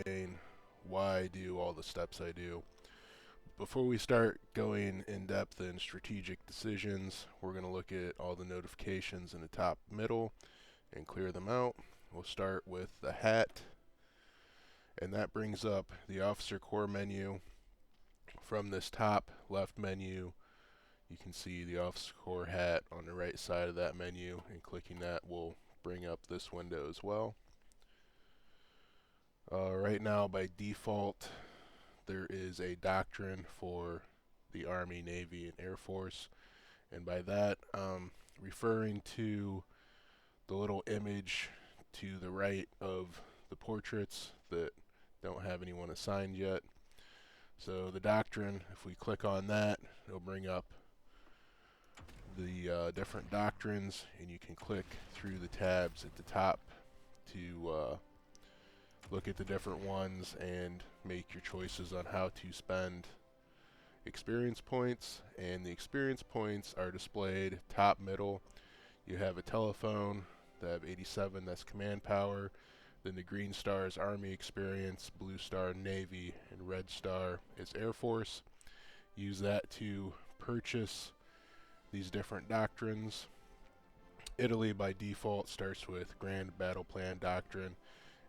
explain why I do all the steps I do. Before we start going in depth in strategic decisions, we're going to look at all the notifications in the top middle and clear them out. We'll start with the hat, and that brings up the officer core menu. From this top left menu, you can see the officer core hat on the right side of that menu, and clicking that will bring up this window as well. Right now, by default, there is a doctrine for the Army, Navy, and Air Force, and by that, referring to the little image to the right of the portraits that don't have anyone assigned yet. So the doctrine, if we click on that, it'll bring up the different doctrines, and you can click through the tabs at the top to look at the different ones and make your choices on how to spend experience points. And the experience points are displayed top middle. You have a telephone, that have 87, that's command power. Then the green star is Army experience, blue star Navy, and red star is Air Force. Use that to purchase these different doctrines. Italy by default starts with Grand Battle Plan Doctrine,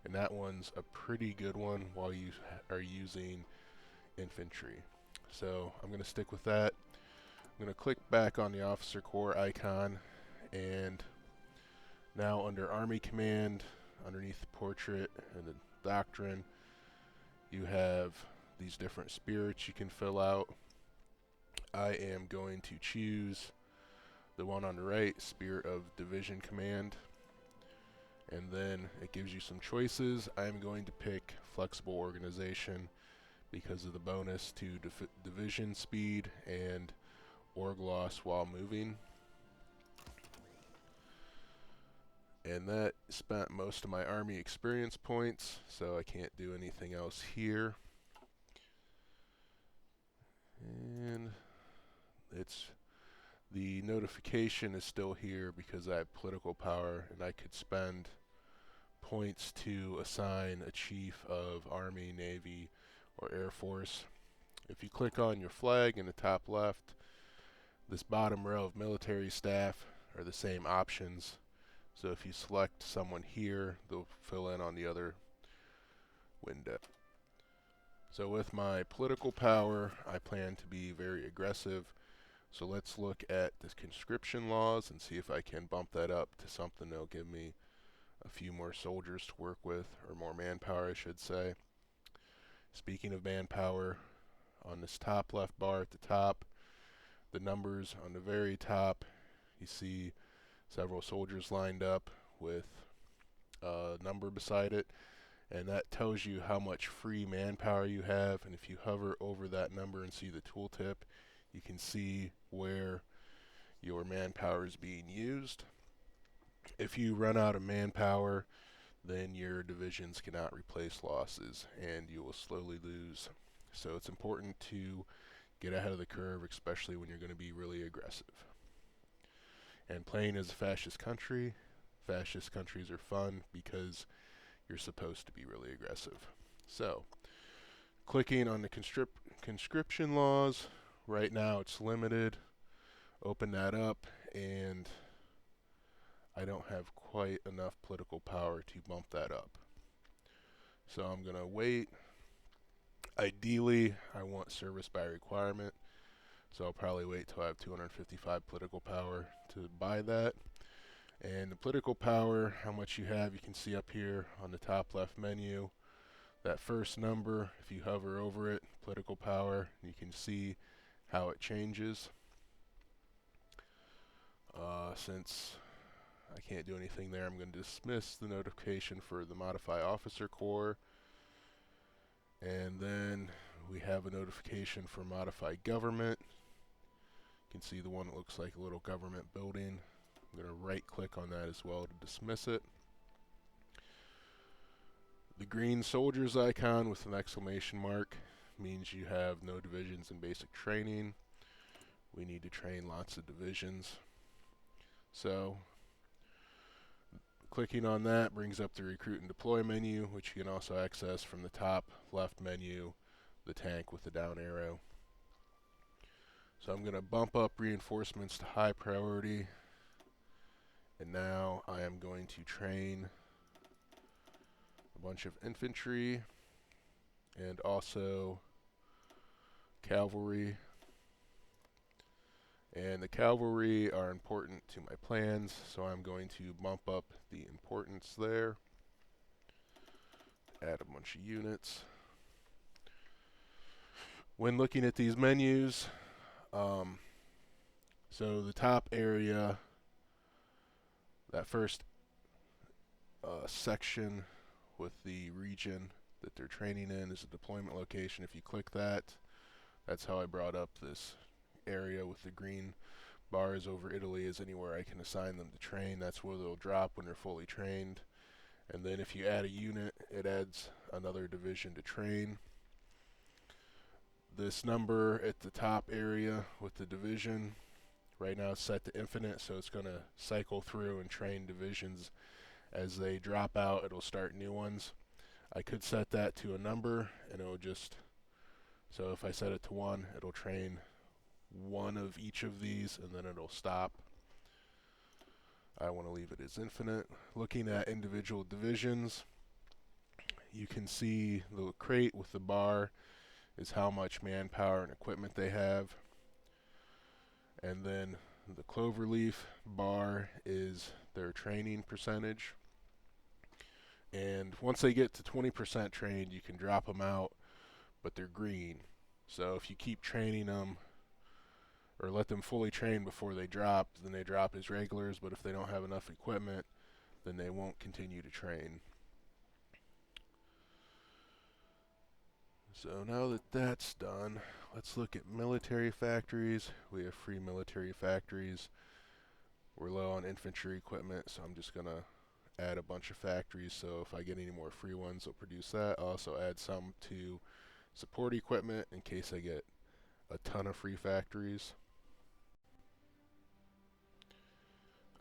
and that one's a pretty good one while you are using infantry. So I'm going to stick with that. I'm going to click back on the officer core icon, and now under Army Command, underneath the portrait and the doctrine, you have these different spirits you can fill out. I am going to choose the one on the right, Spirit of Division Command, and then it gives you some choices. I'm going to pick Flexible Organization because of the bonus to division speed and org loss while moving. And that spent most of my Army experience points, so I can't do anything else here. And the notification is still here because I have political power, and I could spend points to assign a chief of Army, Navy, or Air Force. If you click on your flag in the top left, this bottom row of military staff are the same options. So if you select someone here, they'll fill in on the other window. So with my political power, I plan to be very aggressive. So let's look at the conscription laws and see if I can bump that up to something that'll give me a few more soldiers to work with, or more manpower, I should say. Speaking of manpower, on this top left bar at the top, the numbers on the very top, you see several soldiers lined up with a number beside it, and that tells you how much free manpower you have. And if you hover over that number and see the tooltip, you can see where your manpower is being used. If you run out of manpower, then your divisions cannot replace losses and you will slowly lose. So it's important to get ahead of the curve, especially when you're going to be really aggressive. And playing as a fascist countries are fun because you're supposed to be really aggressive. So, clicking on the conscription laws, right now it's limited. Open that up, and I don't have quite enough political power to bump that up. So I'm going to wait. Ideally, I want service by requirement, so I'll probably wait till I have 255 political power to buy that. And the political power, how much you have, you can see up here on the top left menu. That first number, if you hover over it, political power, you can see how it changes. Since I can't do anything there, I'm going to dismiss the notification for the Modify Officer Corps. And then we have a notification for Modify Government. You can see the one that looks like a little government building. I'm going to right click on that as well to dismiss it. The green soldiers icon with an exclamation mark means you have no divisions in basic training. We need to train lots of divisions. So Clicking on that brings up the recruit and deploy menu, which you can also access from the top left menu, the tank with the down arrow. So I'm going to bump up reinforcements to high priority, and now I am going to train a bunch of infantry and also cavalry. And the cavalry are important to my plans, so I'm going to bump up the importance there. Add a bunch of units. When looking at these menus, so the top area, that first section with the region that they're training in is a deployment location. If you click that, that's how I brought up this area with the green bars over Italy is anywhere I can assign them to train. That's where they'll drop when they're fully trained. And then if you add a unit, it adds another division to train. This number at the top area with the division, right now it's set to infinite, so it's going to cycle through and train divisions. As they drop out, it'll start new ones. I could set that to a number, and it'll just, so if I set it to 1, it'll train one of each of these, and then it'll stop. I want to leave it as infinite. Looking at individual divisions, you can see the crate with the bar is how much manpower and equipment they have. And then the cloverleaf bar is their training percentage. And once they get to 20% trained, you can drop them out, but they're green. So if you keep training them, or let them fully train before they drop, then they drop as regulars, but if they don't have enough equipment, then they won't continue to train. So now that that's done, let's look at military factories. We have free military factories. We're low on infantry equipment, so I'm just going to add a bunch of factories, so if I get any more free ones, I'll produce that. I'll also add some to support equipment in case I get a ton of free factories.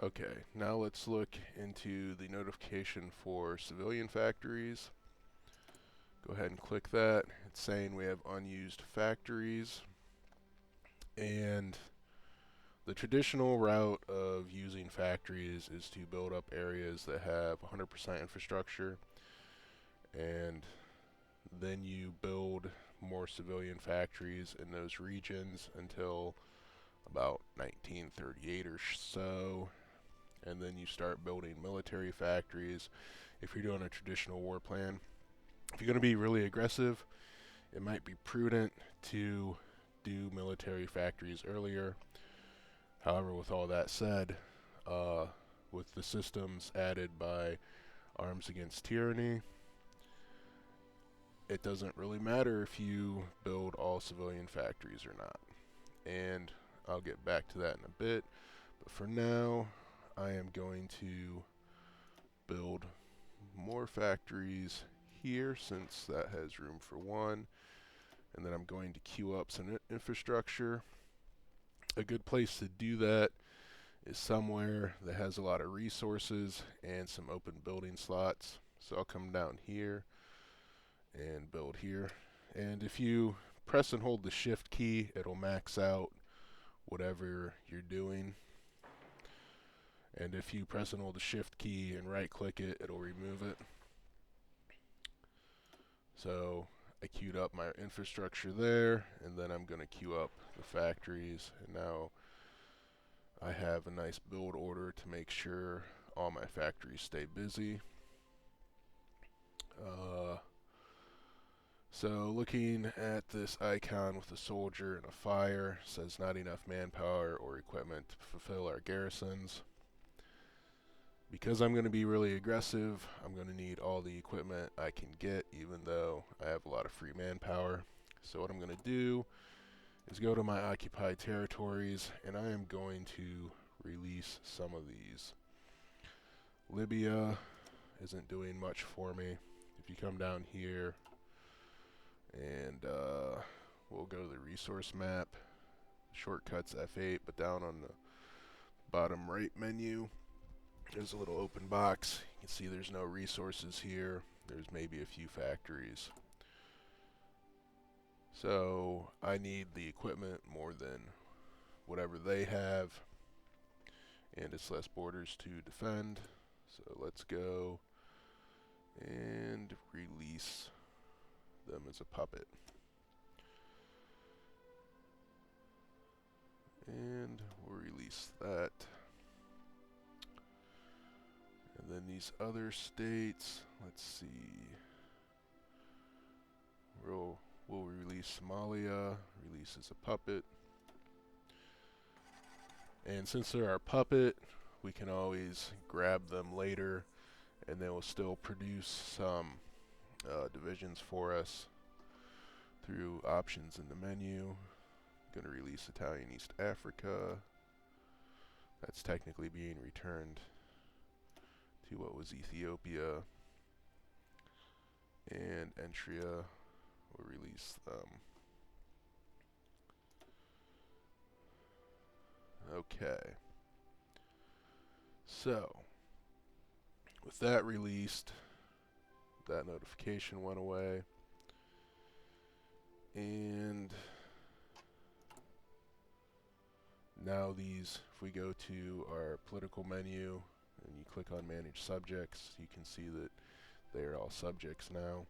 Okay, now let's look into the notification for civilian factories. Go ahead and click that. It's saying we have unused factories. And the traditional route of using factories is to build up areas that have 100% infrastructure, and then you build more civilian factories in those regions until about 1938 or so, and then you start building military factories if you're doing a traditional war plan. If you're going to be really aggressive, it might be prudent to do military factories earlier. However, with all that said, with the systems added by Arms Against Tyranny, it doesn't really matter if you build all civilian factories or not. And I'll get back to that in a bit. But for now, I am going to build more factories here since that has room for one. And then I'm going to queue up some infrastructure. A good place to do that is somewhere that has a lot of resources and some open building slots. So I'll come down here and build here. And if you press and hold the shift key, it'll max out whatever you're doing. And if you press and hold the shift key and right click it, it'll remove it. So I queued up my infrastructure there, and then I'm going to queue up the factories, and now I have a nice build order to make sure all my factories stay busy. So looking at this icon with a soldier and a fire, says not enough manpower or equipment to fulfill our garrisons. Because I'm going to be really aggressive, I'm going to need all the equipment I can get, even though I have a lot of free manpower. So what I'm going to do is go to my occupied territories, and I am going to release some of these. Libya isn't doing much for me. If you come down here, and we'll go to the resource map. Shortcuts F8, but down on the bottom right menu, There's a little open box. You can see there's no resources here. There's maybe a few factories. So I need the equipment more than whatever they have, and it's less borders to defend. So let's go and release them as a puppet. And we'll release that. And then these other states, let's see. We'll release Somalia, release as a puppet. And since they're our puppet, we can always grab them later, and they will still produce some divisions for us through options in the menu. Going to release Italian East Africa. That's technically being returned to what was Ethiopia. And Entria will release them. Okay. So, with that released, that notification went away. And now these, if we go to our political menu and you click on Manage Subjects, you can see that they are all subjects now.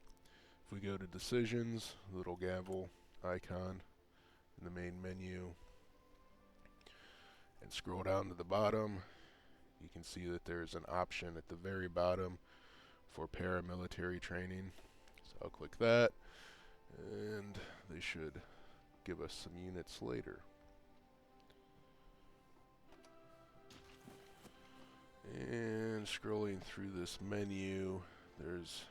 If we go to Decisions, little gavel icon in the main menu, and scroll down to the bottom, you can see that there's an option at the very bottom for paramilitary training. So I'll click that, and they should give us some units later. And scrolling through this menu, there's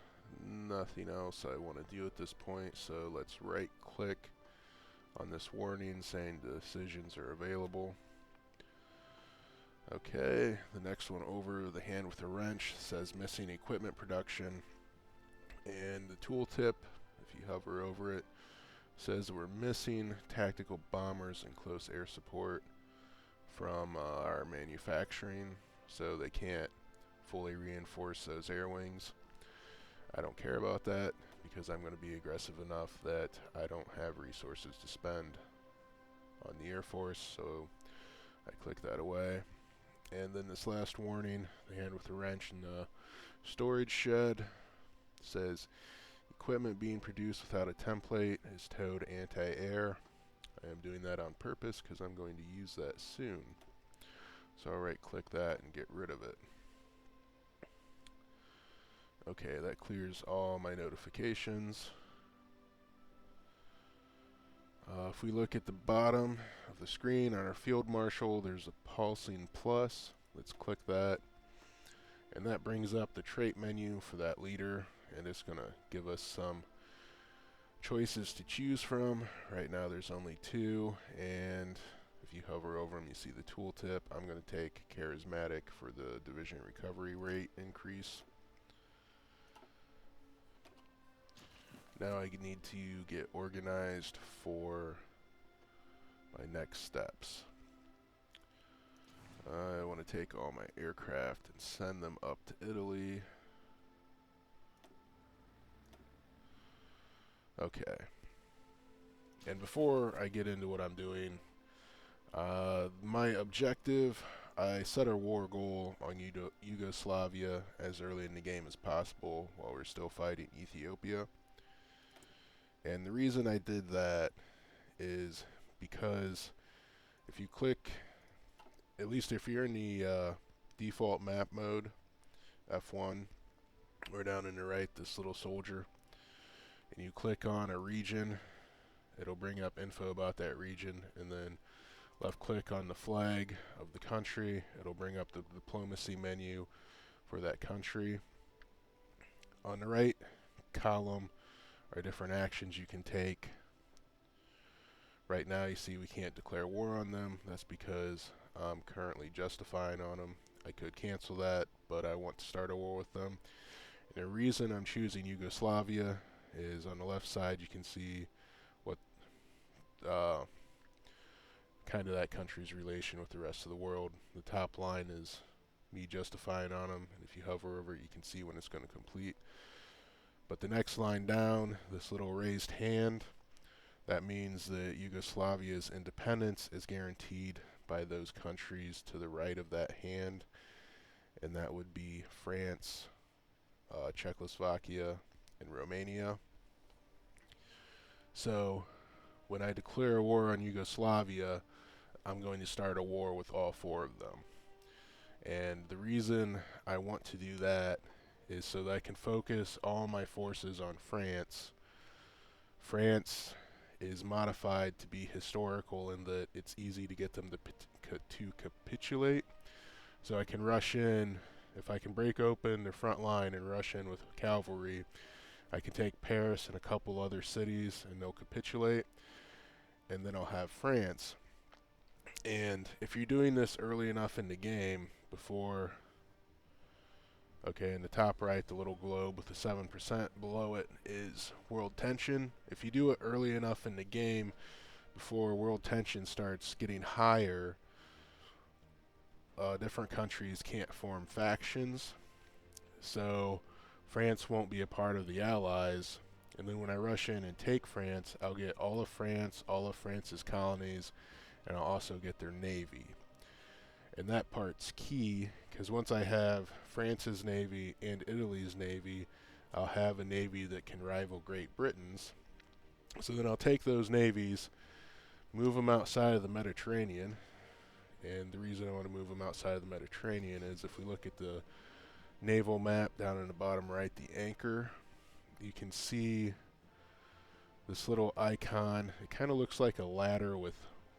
nothing else I want to do at this point, so let's right click on this warning saying decisions are available. Okay, the next one over, the hand with the wrench, says missing equipment production. And the tooltip, if you hover over it, says we're missing tactical bombers and close air support from our manufacturing, so they can't fully reinforce those air wings. I don't care about that because I'm going to be aggressive enough that I don't have resources to spend on the Air Force, so I click that away. And then this last warning, the hand with the wrench in the storage shed, says equipment being produced without a template is towed anti-air. I am doing that on purpose because I'm going to use that soon. So I'll right click that and get rid of it. Okay, that clears all my notifications. If we look at the bottom of the screen on our field marshal, there's a pulsing plus. Let's click that. And that brings up the trait menu for that leader, and it's going to give us some choices to choose from. Right now there's only 2, and if you hover over them you see the tooltip. I'm going to take charismatic for the division recovery rate increase. Now I need to get organized for my next steps. I want to take all my aircraft and send them up to Italy. Okay. And before I get into what I'm doing, my objective, I set a war goal on Yugoslavia as early in the game as possible while we're still fighting Ethiopia. And the reason I did that is because if you click, at least if you're in the default map mode, F1, or down in the right, this little soldier, and you click on a region, it'll bring up info about that region, and then left click on the flag of the country, it'll bring up the diplomacy menu for that country. On the right column are different actions you can take. Right now you see we can't declare war on them. That's because I'm currently justifying on them. I could cancel that, but I want to start a war with them. And the reason I'm choosing Yugoslavia is on the left side you can see what kind of that country's relation with the rest of the world. The top line is me justifying on them. And if you hover over it, you can see when it's going to complete. But the next line down, this little raised hand, that means that Yugoslavia's independence is guaranteed by those countries to the right of that hand, and that would be France, Czechoslovakia, and Romania. So when I declare war on Yugoslavia, I'm going to start a war with all four of them. And the reason I want to do that is so that I can focus all my forces on France. France is modified to be historical in that it's easy to get them to capitulate. So I can rush in, if I can break open their front line and rush in with cavalry, I can take Paris and a couple other cities and they'll capitulate, and then I'll have France. And if you're doing this early enough in the game, before, okay, in the top right, the little globe with the 7% below it is world tension. If you do it early enough in the game, before world tension starts getting higher, different countries can't form factions. So France won't be a part of the Allies. And then when I rush in and take France, I'll get all of France, all of France's colonies, and I'll also get their navy. And that part's key, because once I have France's navy and Italy's navy, I'll have a navy that can rival Great Britain's. So then I'll take those navies, move them outside of the Mediterranean. And the reason I want to move them outside of the Mediterranean is if we look at the naval map down in the bottom right, the anchor, you can see this little icon. It kind of looks like a ladder with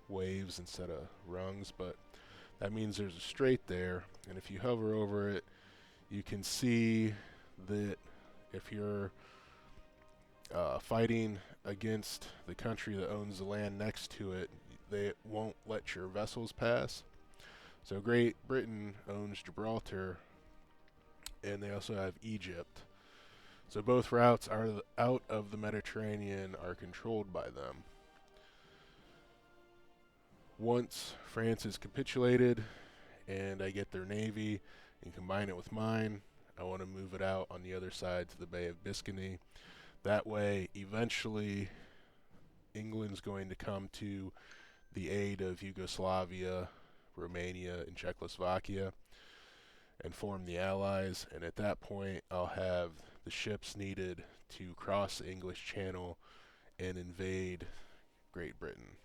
waves instead of rungs, but that means there's a strait there. And if you hover over it, you can see that if you're fighting against the country that owns the land next to it, they won't let your vessels pass. So Great Britain owns Gibraltar, and they also have Egypt. So both routes are out of the Mediterranean are controlled by them. Once France is capitulated and I get their navy and combine it with mine, I want to move it out on the other side to the Bay of Biscay. That way, eventually, England's going to come to the aid of Yugoslavia, Romania, and Czechoslovakia and form the Allies. And at that point, I'll have the ships needed to cross the English Channel and invade Great Britain.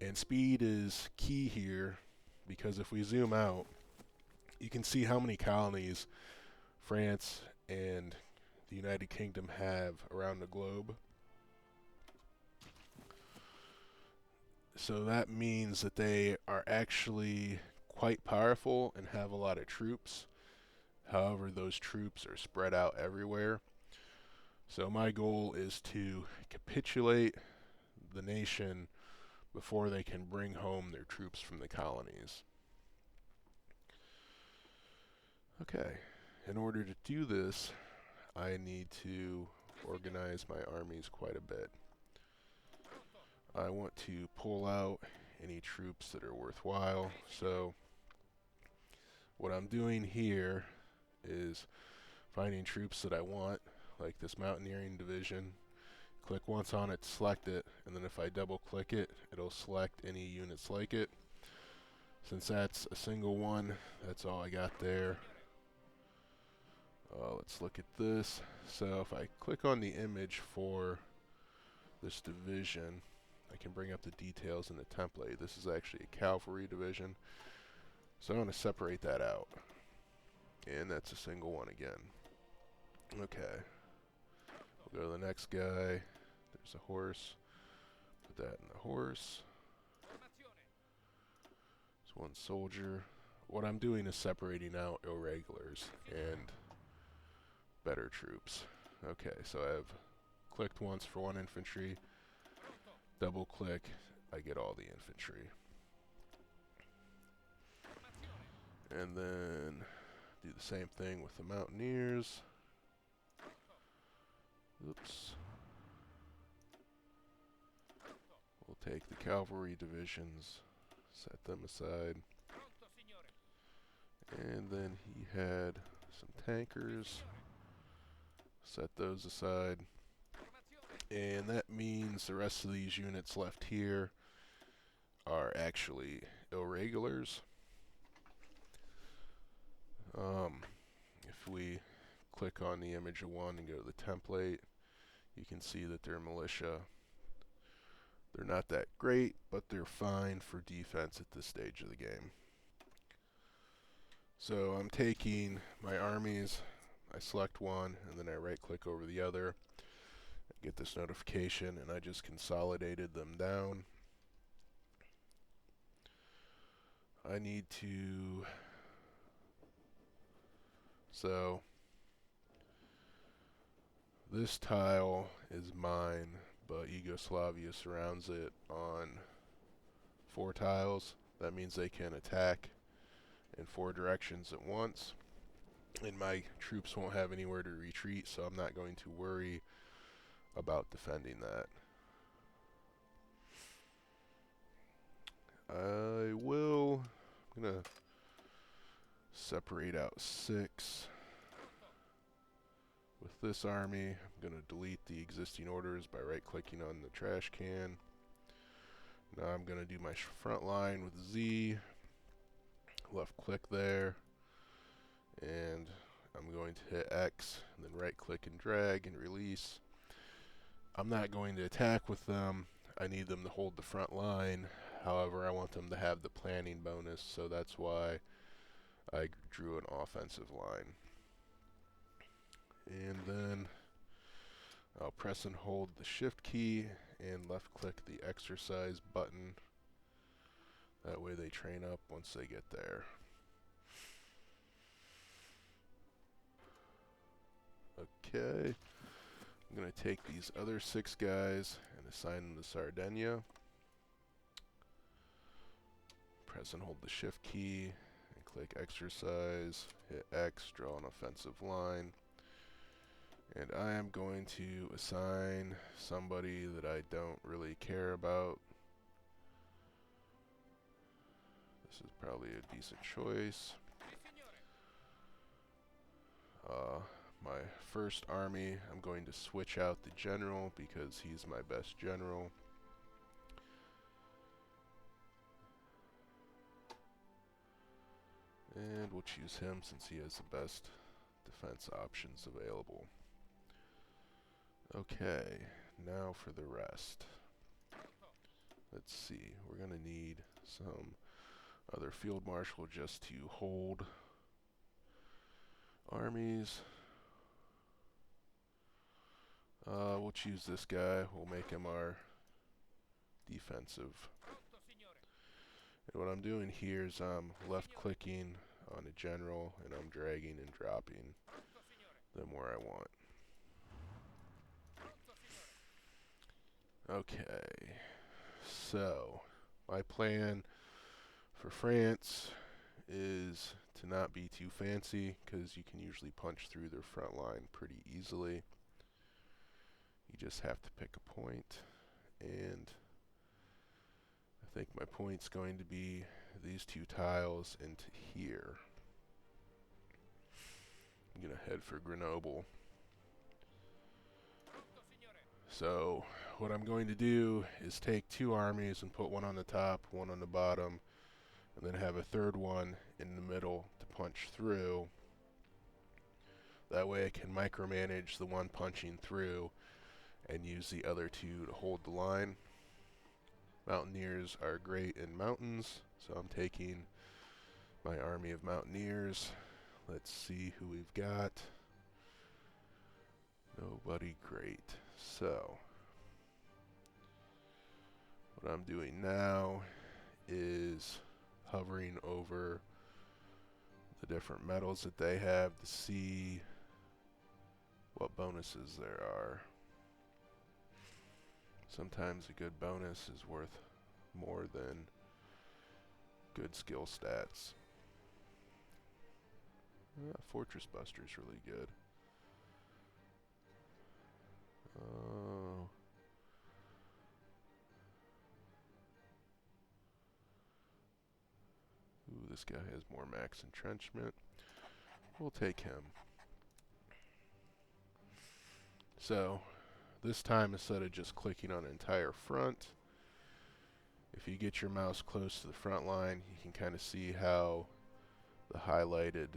And speed is key here, because if we zoom out, you can see how many colonies France and the United Kingdom have around the globe. So that means that they are actually quite powerful and have a lot of troops. However, those troops are spread out everywhere. So my goal is to capitulate the nation before they can bring home their troops from the colonies. Okay, in order to do this, I need to organize my armies quite a bit. I want to pull out any troops that are worthwhile. So what I'm doing here is finding troops that I want, like this mountaineering division. Click once on it to select it, and then if I double click it, it'll select any units like it. Since that's a single one, that's all I got there. Let's look at this. So if I click on the image for this division, I can bring up the details in the template. This is actually a cavalry division. So I'm going to separate that out. And that's a single one again. Okay. We'll go to the next guy. There's a horse. Put that in the horse. There's one soldier. What I'm doing is separating out irregulars and better troops. Okay, so I've clicked once for one infantry. Double click, I get all the infantry. And then do the same thing with the mountaineers. Oops. We'll take the cavalry divisions, set them aside. And then he had some tankers. Set those aside. And that means the rest of these units left here are actually irregulars. If we click on the image of one and go to the template, you can see that they're militia. They're not that great, but they're fine for defense at this stage of the game. So I'm taking my armies, I select one, and then I right click over the other. I get this notification, and I just consolidated them down. I need to, so this tile is mine, but Yugoslavia surrounds it on 4 tiles. That means they can attack in 4 directions at once, and my troops won't have anywhere to retreat, so I'm not going to worry about defending that. I'm gonna separate out 6. With this army, I'm going to delete the existing orders by right-clicking on the trash can. Now I'm going to do my front line with Z, left-click there, and I'm going to hit X, and then right-click and drag and release. I'm not going to attack with them. I need them to hold the front line. However, I want them to have the planning bonus, so that's why I drew an offensive line. And then I'll press and hold the shift key and left click the exercise button. That way they train up once they get there. Okay, I'm going to take these other 6 guys and assign them to Sardinia. Press and hold the shift key and click exercise, hit X, draw an offensive line. And I am going to assign somebody that I don't really care about. This is probably a decent choice. My first army, I'm going to switch out the general because he's my best general. And we'll choose him since he has the best defense options available. Okay, now for the rest. Let's see, we're going to need some other field marshal just to hold armies. We'll choose this guy. We'll make him our defensive. And what I'm doing here is I'm left-clicking on a general, and I'm dragging and dropping them where I want. Okay, so my plan for France is to not be too fancy, because you can usually punch through their front line pretty easily. You just have to pick a point, and I think my point's going to be these 2 tiles into here. I'm going to head for Grenoble. So what I'm going to do is take 2 armies and put one on the top, one on the bottom, and then have a third one in the middle to punch through. That way I can micromanage the one punching through and use the other 2 to hold the line. Mountaineers are great in mountains, so I'm taking my army of mountaineers. Let's see who we've got. Nobody great. So what I'm doing now is hovering over the different medals that they have to see what bonuses there are. Sometimes a good bonus is worth more than good skill stats. Fortress Buster's really good. Ooh, this guy has more max entrenchment. We'll take him. So this time, instead of just clicking on the entire front, if you get your mouse close to the front line, you can kind of see how the highlighted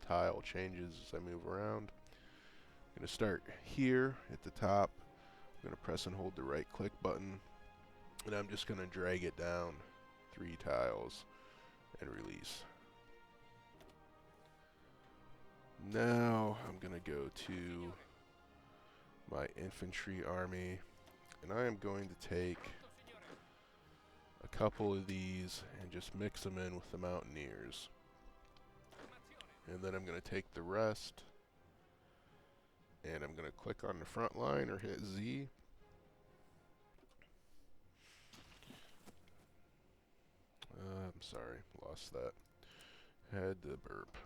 tile changes as I move around. I'm going to start here at the top. I'm going to press and hold the right click button, and I'm just going to drag it down 3 tiles and release. Now I'm going to go to my infantry army, and I am going to take a couple of these and just mix them in with the mountaineers. And then I'm going to take the rest, and I'm going to click on the front line or hit Z. I'm sorry, lost that. Had to burp.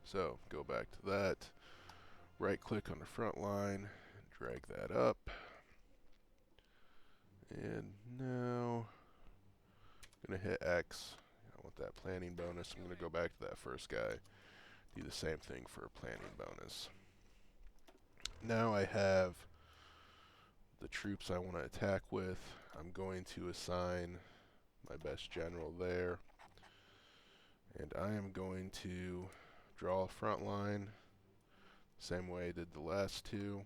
So go back to that. Right click on the front line, drag that up. And now I'm going to hit X. I want that planning bonus. I'm going to go back to that first guy. Do the same thing for a planning bonus. Now I have the troops I want to attack with. I'm going to assign my best general there. And I am going to draw a front line, same way I did the last 2.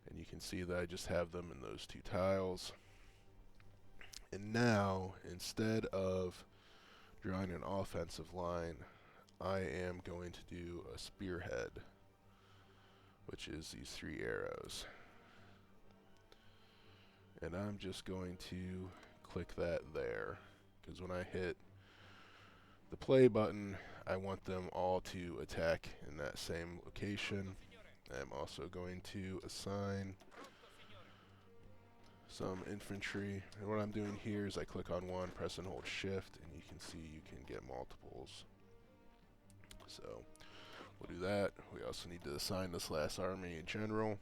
And you can see that I just have them in those 2 tiles. And now, instead of drawing an offensive line, I am going to do a spearhead, which is these 3 arrows. And I'm just going to click that there, because when I hit the play button, I want them all to attack in that same location. I'm also going to assign some infantry, and what I'm doing here is I click on one, press and hold shift, and you can see you can get multiples. So we'll do that. We also need to assign this last army a general.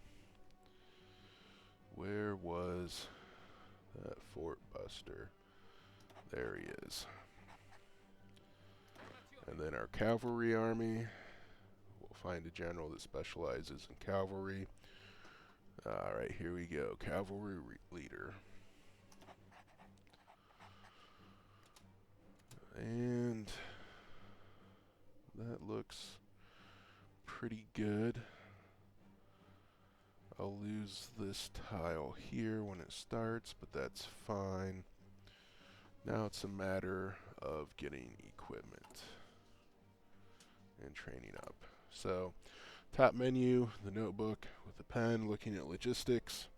Where was that Fort Buster? There he is. And then our cavalry army, we'll find a general that specializes in cavalry. Alright, here we go. Cavalry leader. And that looks pretty good. I'll lose this tile here when it starts, but that's fine. Now it's a matter of getting equipment and training up. So, top menu, the notebook with the pen, looking at logistics.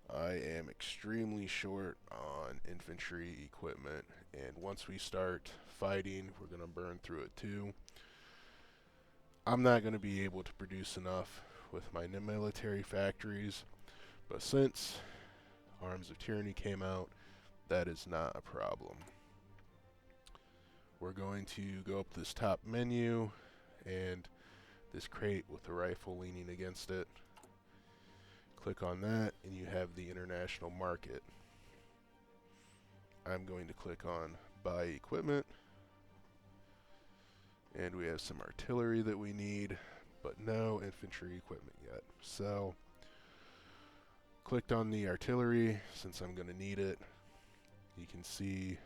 I am extremely short on infantry equipment, and once we start fighting, we're going to burn through it too. I'm not going to be able to produce enough with my military factories, but since Arms of Tyranny came out, that is not a problem. We're going to go up this top menu and this crate with the rifle leaning against it. Click on that and you have the international market. I'm going to click on buy equipment, and we have some artillery that we need, but no infantry equipment yet. So clicked on the artillery since I'm going to need it. You can see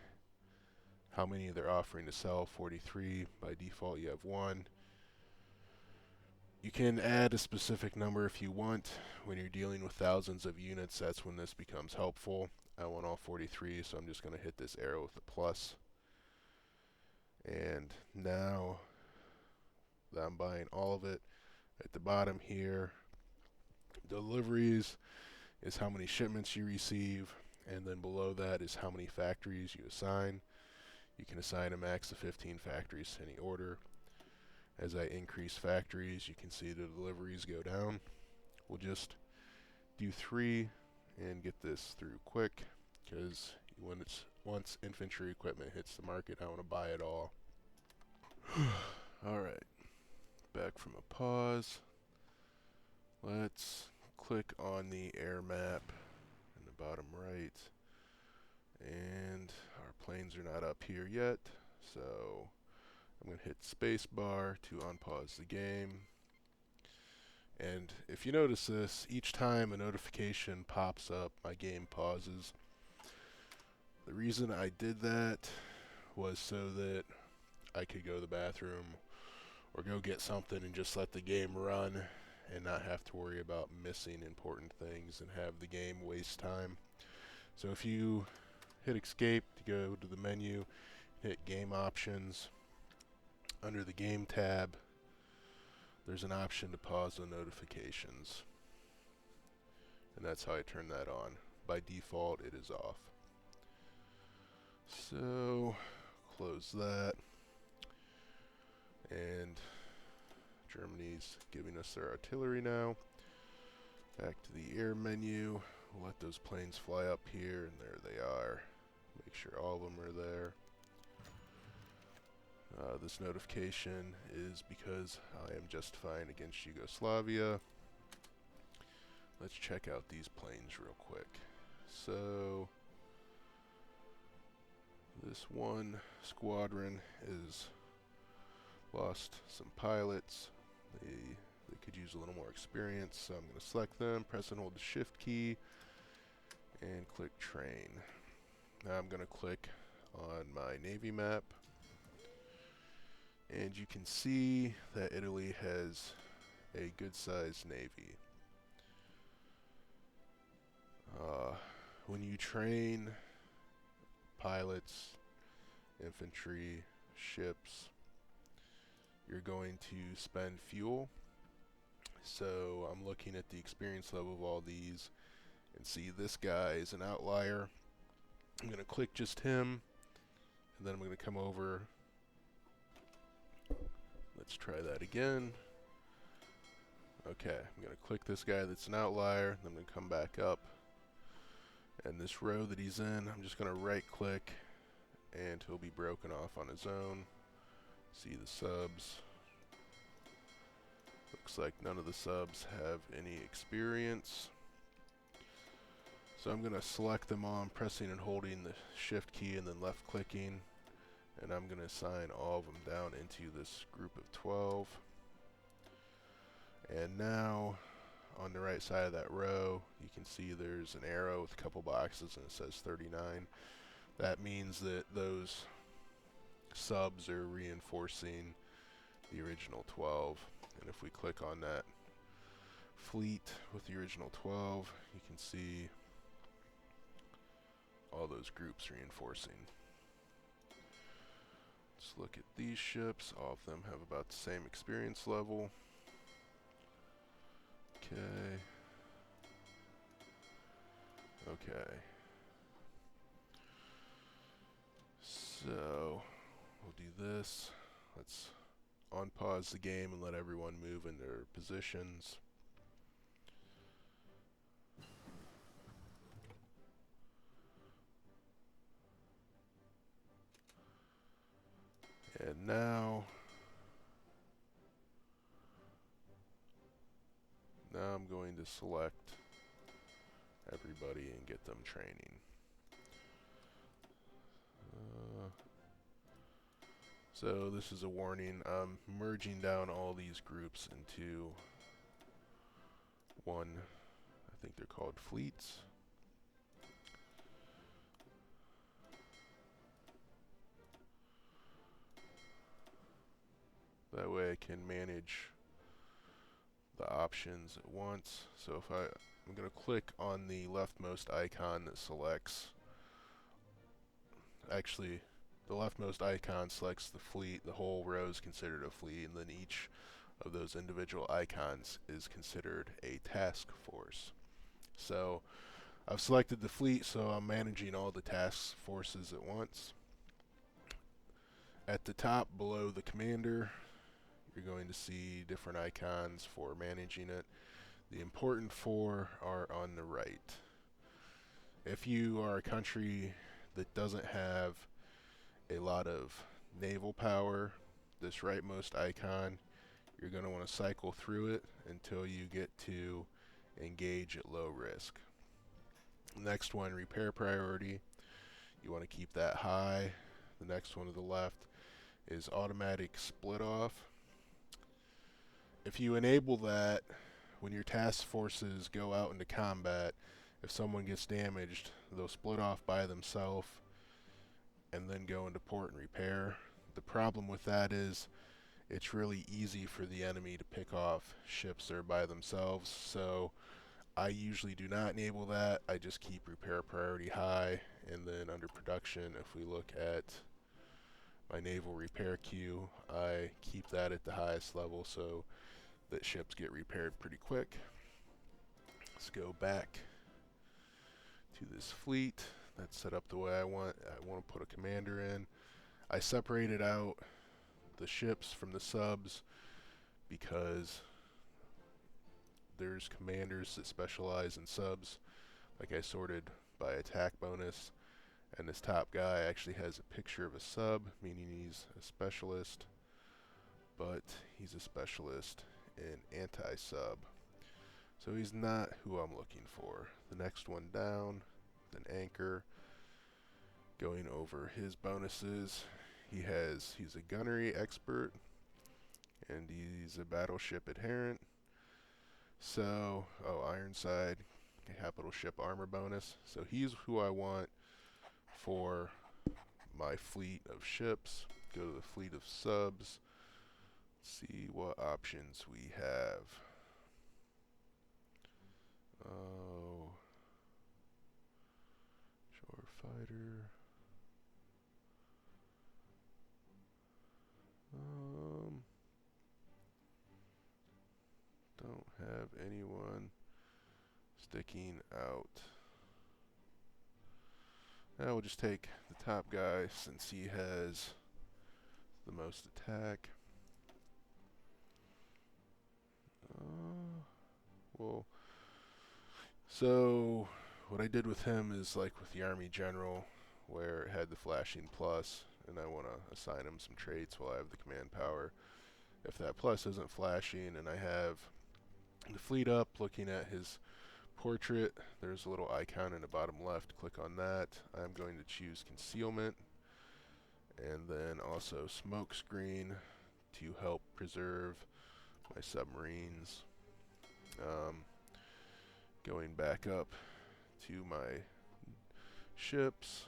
how many they're offering to sell, 43. By default you have 1. You can add a specific number if you want. When you're dealing with thousands of units, that's when this becomes helpful. I want all 43, so I'm just going to hit this arrow with the plus. And now that I'm buying all of it, at the bottom here, deliveries is how many shipments you receive, and then below that is how many factories you assign. You can assign a max of 15 factories to any order. As I increase factories, you can see the deliveries go down. We'll just do 3 and get this through quick, because once infantry equipment hits the market, I want to buy it all. Alright, back from a pause. Let's click on the air map in the bottom right, And our planes are not up here yet, so I'm going to hit spacebar to unpause the game. And if you notice this, each time a notification pops up, my game pauses. The reason I did that was so that I could go to the bathroom or go get something and just let the game run and not have to worry about missing important things and have the game waste time. So if you hit escape to go to the menu, hit game options, under the game tab there's an option to pause the notifications, and that's how I turn that on. By default it is off. So close that, and Germany's giving us their artillery now. Back to the air menu, we'll let those planes fly up here, and there they are. Make sure all of them are there. This notification is because I am justifying against Yugoslavia. Let's check out these planes real quick. So this one squadron is lost some pilots. They could use a little more experience, so I'm going to select them, press and hold the shift key, and click train. Now I'm going to click on my Navy map, and you can see that Italy has a good sized Navy. When you train pilots, infantry, ships, you're going to spend fuel. So I'm looking at the experience level of all these and see this guy is an outlier. I'm going to click just him, and then I'm going to come over. Let's try that again. Okay, I'm going to click this guy that's an outlier, then I'm going to come back up. And this row that he's in, I'm just going to right click and he'll be broken off on his own. See the subs. Looks like none of the subs have any experience. So I'm going to select them all, pressing and holding the shift key and then left clicking. And I'm going to assign all of them down into this group of 12. And now on the right side of that row, you can see there's an arrow with a couple boxes and it says 39. That means that those subs are reinforcing the original 12. And if we click on that fleet with the original 12, you can see all those groups reinforcing. Let's look at these ships. All of them have about the same experience level. Okay. So we'll do this. Let's unpause the game and let everyone move in their positions. And now I'm going to select everybody and get them training. So this is a warning. I'm merging down all these groups into one. I think they're called fleets. That way I can manage the options at once. So if I'm going to click on the leftmost icon that selects, actually the leftmost icon selects the fleet. The whole row is considered a fleet, and then each of those individual icons is considered a task force. So I've selected the fleet, so I'm managing all the task forces at once. At the top below the commander, you're going to see different icons for managing it. The important four are on the right. If you are a country that doesn't have a lot of naval power, this rightmost icon, you're going to want to cycle through it until you get to engage at low risk. Next one, repair priority. You want to keep that high. The next one to the left is automatic split off. If you enable that, when your task forces go out into combat, if someone gets damaged, they'll split off by themselves and then go into port and repair. The problem with that is it's really easy for the enemy to pick off ships that are by themselves, so I usually do not enable that. I just keep repair priority high, and then under production, if we look at my naval repair queue, I keep that at the highest level so that ships get repaired pretty quick. Let's go back to this fleet. That's set up the way I want. I want to put a commander in. I separated out the ships from the subs because there's commanders that specialize in subs. Like I sorted by attack bonus, and this top guy actually has a picture of a sub, meaning he's a specialist, but he's a specialist in anti-sub. So he's not who I'm looking for. The next one down, an anchor. Going over his bonuses, he's a gunnery expert, and he's a battleship adherent. So, Ironside, capital ship armor bonus. So he's who I want for my fleet of ships. Go to the fleet of subs. See what options we have. Oh, shore fighter. Don't have anyone sticking out. Now we'll just take the top guy since he has the most attack. So what I did with him is like with the Army General, where it had the flashing plus, and I want to assign him some traits while I have the command power. If that plus isn't flashing and I have the fleet up, looking at his portrait, there's a little icon in the bottom left. Click on that. I'm going to choose concealment, and then also smoke screen to help preserve my submarines. Going back up to my ships,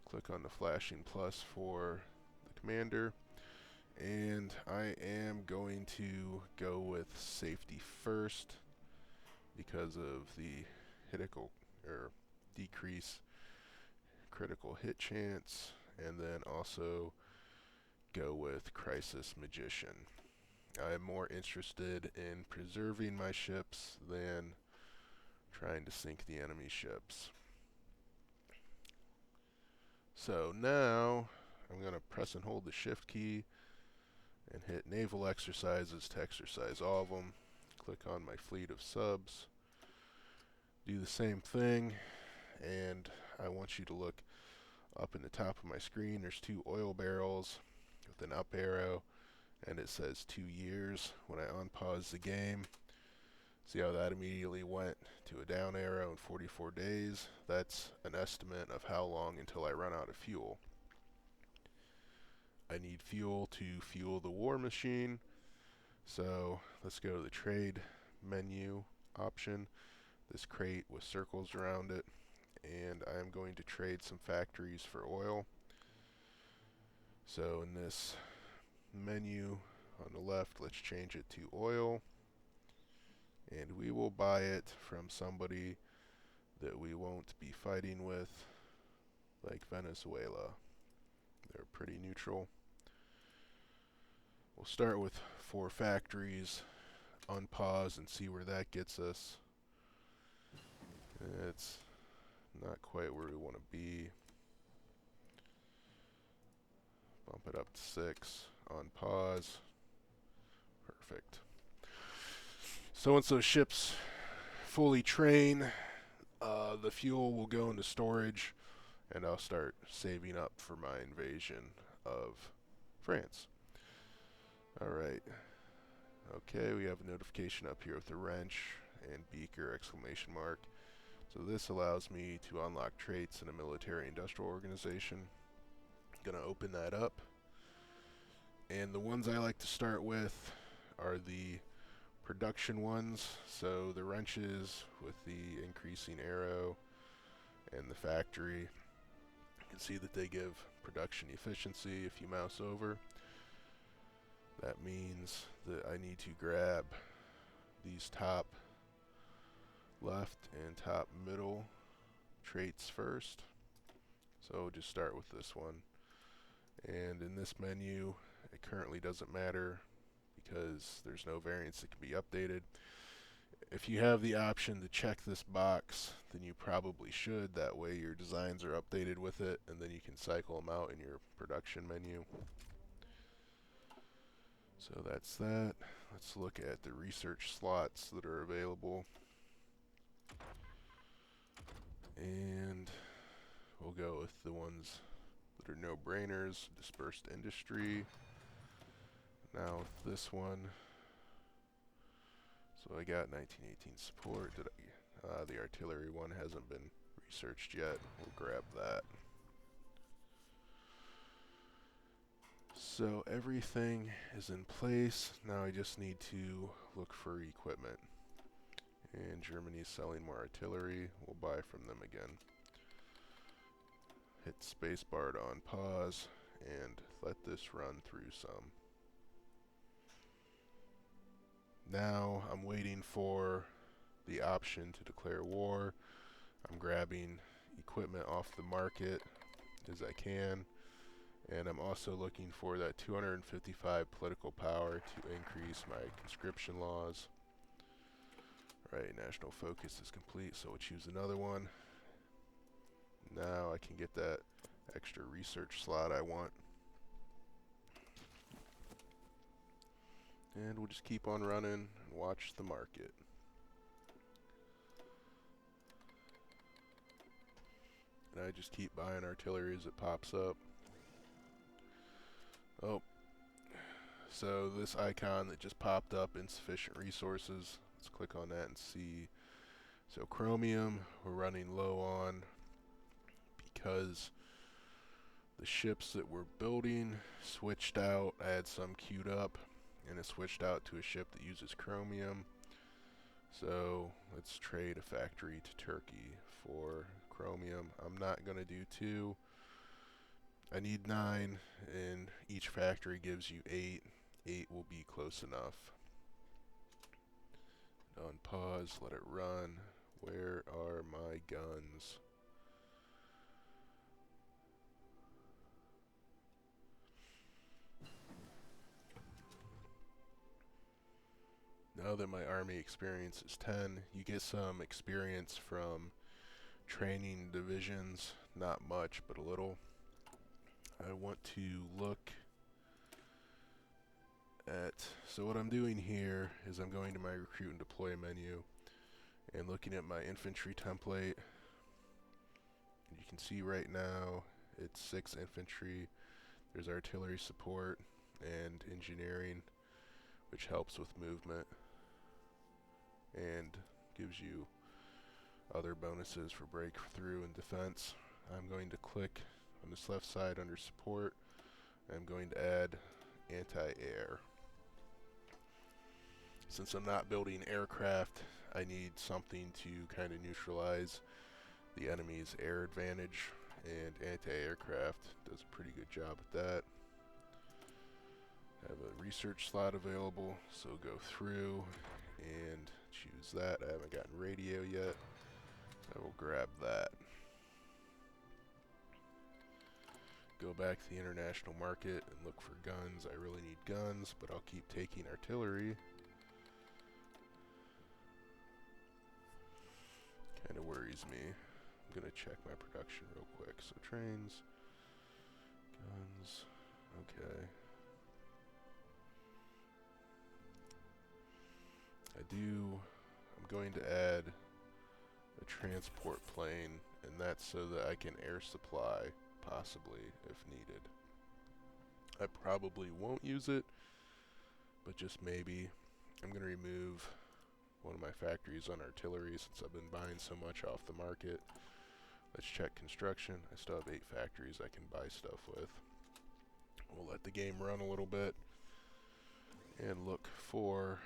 click on the flashing plus for the commander, and I am going to go with safety first because of the decrease critical hit chance, and then also go with crisis magician. I am more interested in preserving my ships than trying to sink the enemy ships. So now I'm going to press and hold the shift key and hit naval exercises to exercise all of them. Click on my fleet of subs. Do the same thing, and I want you to look up in the top of my screen. There's 2 oil barrels with an up arrow, and it says 2 years. When I unpause the game, see how that immediately went to a down arrow in 44 days? That's an estimate of how long until I run out of fuel. I need fuel to fuel the war machine, so let's go to the trade menu option, this crate with circles around it, and I'm going to trade some factories for oil. So in this menu on the left, let's change it to oil, and we will buy it from somebody that we won't be fighting with, like Venezuela. They're pretty neutral. We'll start with 4 factories, unpause and see where that gets us. It's not quite where we want to be. Bump it up to 6, unpause. Perfect. So once those ships fully train, the fuel will go into storage, and I'll start saving up for my invasion of France. Alright. Okay, we have a notification up here with the wrench and beaker exclamation mark. So this allows me to unlock traits in a military industrial organization. I'm going to open that up. And the ones I like to start with are the production ones. So the wrenches with the increasing arrow and the factory. You can see that they give production efficiency if you mouse over. That means that I need to grab these top left and top middle traits first. So we'll just start with this one. And in this menu, it currently doesn't matter because there's no variants that can be updated. If you have the option to check this box, then you probably should. That way your designs are updated with it, and then you can cycle them out in your production menu. So that's that. Let's look at the research slots that are available. And we'll go with the ones that are no-brainers. Dispersed industry. Now with this one, so I got 1918 support. The artillery one hasn't been researched yet. We'll grab that. So everything is in place. Now I just need to look for equipment. And Germany's selling more artillery. We'll buy from them again. Hit spacebar to on pause and let this run through some. Now I'm waiting for the option to declare war. I'm grabbing equipment off the market as I can. And I'm also looking for that 255 political power to increase my conscription laws. Right, national focus is complete, so we'll choose another one. Now I can get that extra research slot I want. And we'll just keep on running and watch the market. And I just keep buying artillery as it pops up. Oh, so this icon that just popped up, insufficient resources. Let's click on that and see. So chromium we're running low on because the ships that we're building switched out. I had some queued up and it switched out to a ship that uses chromium. So let's trade a factory to Turkey for chromium. I'm not going to do 2. I need 9, and each factory gives you 8. 8 will be close enough. On pause, let it run. Where are my guns? Now that my army experience is 10, you get some experience from training divisions. Not much, but a little. I want to look at, so what I'm doing here is I'm going to my recruit and deploy menu and looking at my infantry template. You can see right now it's 6 infantry. There's artillery support and engineering, which helps with movement and gives you other bonuses for breakthrough and defense. I'm going to click on this left side under support. I'm going to add anti-air. Since I'm not building aircraft, I need something to kind of neutralize the enemy's air advantage, and anti-aircraft does a pretty good job at that. I have a research slot available, so go through and choose that. I haven't gotten radio yet. I will grab that. Go back to the international market and look for guns. I really need guns, but I'll keep taking artillery. Kind of worries me. I'm going to check my production real quick. So trains, guns, okay. I'm going to add a transport plane, and that's so that I can air supply, possibly, if needed. I probably won't use it, but just maybe. I'm going to remove one of my factories on artillery since I've been buying so much off the market. Let's check construction. I still have 8 factories I can buy stuff with. We'll let the game run a little bit and look for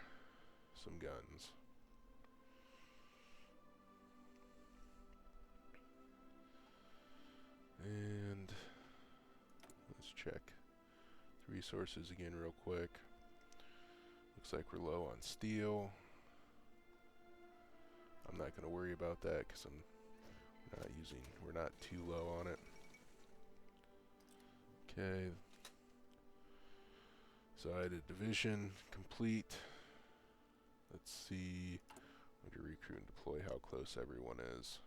some guns. And let's check the resources again real quick. Looks like we're low on steel. I'm not going to worry about that because we're not too low on it. Okay. So I had a division complete. Let's see, I'm going to recruit and deploy how close everyone is.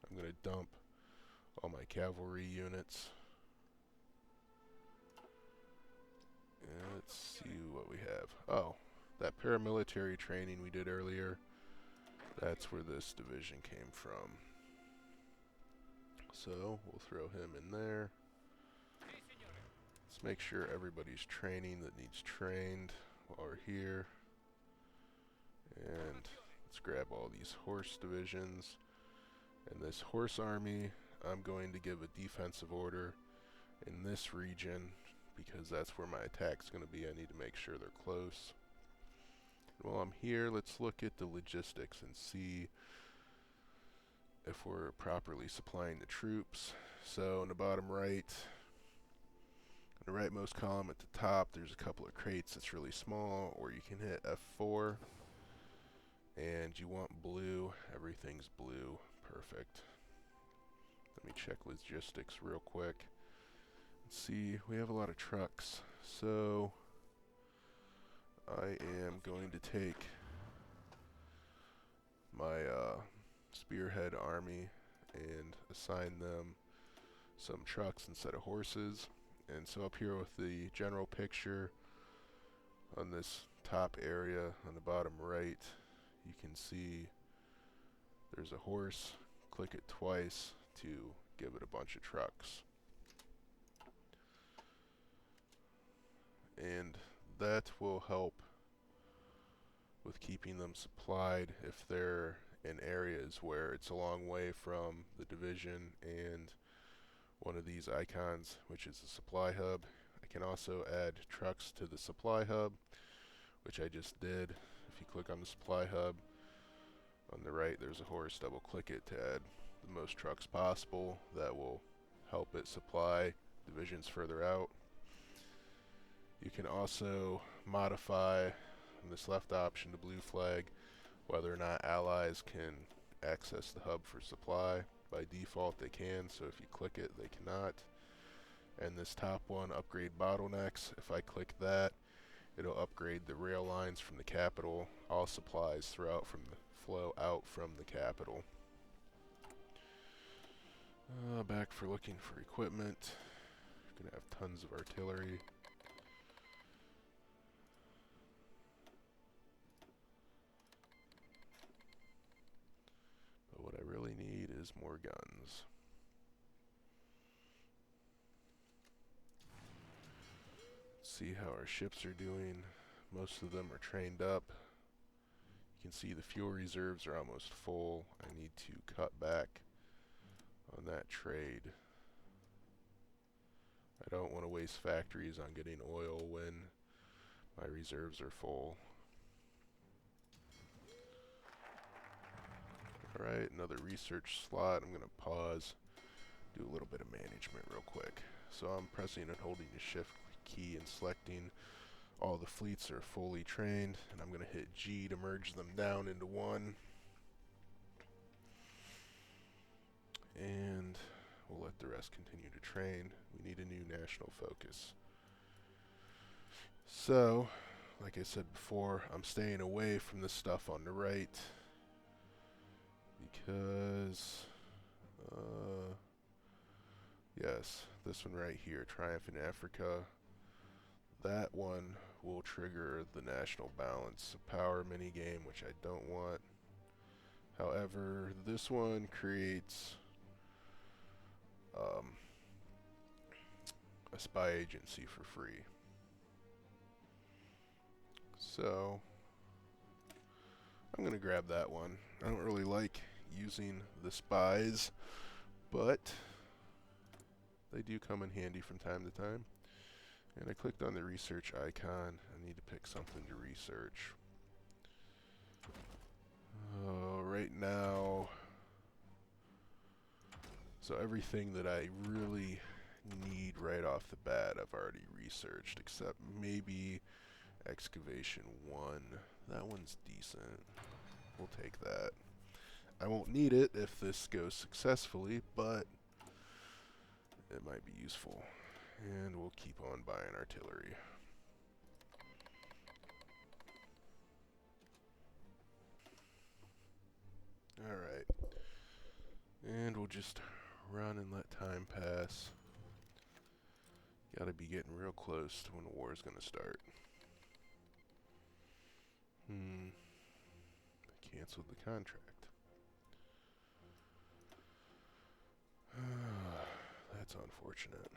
I'm going to dump all my cavalry units. And let's see what we have. Oh, that paramilitary training we did earlier, that's where this division came from. So we'll throw him in there. Let's make sure everybody's training that needs trained while we're here. And let's grab all these horse divisions. And this horse army, I'm going to give a defensive order in this region because that's where my attack's going to be. I need to make sure they're close. And while I'm here, let's look at the logistics and see if we're properly supplying the troops. So in the bottom right, in the rightmost column at the top, there's a couple of crates that's really small, or you can hit F4. And you want blue, everything's blue, perfect. Let me check logistics real quick. Let's see, we have a lot of trucks, so I am going to take my spearhead army and assign them some trucks instead of horses. And so up here with the general picture on this top area on the bottom right, you can see there's a horse. Click it twice to give it a bunch of trucks. And that will help with keeping them supplied if they're in areas where it's a long way from the division and one of these icons, which is the supply hub. I can also add trucks to the supply hub, which I just did. If you click on the supply hub, on the right there's a horse. Double click it to add the most trucks possible. That will help it supply divisions further out. You can also modify in this left option, the blue flag, whether or not allies can access the hub for supply. By default they can, so if you click it they cannot. And this top one, upgrade bottlenecks, if I click that, it'll upgrade the rail lines from the capital. All supplies throughout from the flow out from the capital. Back for looking for equipment. You're gonna have tons of artillery. But what I really need is more guns. Let's see how our ships are doing. Most of them are trained up. You can see the fuel reserves are almost full. I need to cut back on that trade. I don't want to waste factories on getting oil when my reserves are full. Alright, another research slot. I'm going to pause, do a little bit of management real quick. So I'm pressing and holding the shift key and selecting all the fleets are fully trained, and I'm going to hit G to merge them down into one. And we'll let the rest continue to train. We need a new national focus. So, like I said before, I'm staying away from the stuff on the right because, yes, this one right here, Triumph in Africa, that one will trigger the national balance of power minigame, which I don't want. However, this one creates a spy agency for free. So I'm gonna grab that one. I don't really like using the spies, but they do come in handy from time to time. And I clicked on the research icon. I need to pick something to research. Right now, so everything that I really need right off the bat I've already researched, except maybe excavation 1. That one's decent. We'll take that. I won't need it if this goes successfully, but it might be useful. And we'll keep on buying artillery. Alright. And we'll just run and let time pass. Gotta be getting real close to when the war is gonna start. I canceled the contract. That's unfortunate.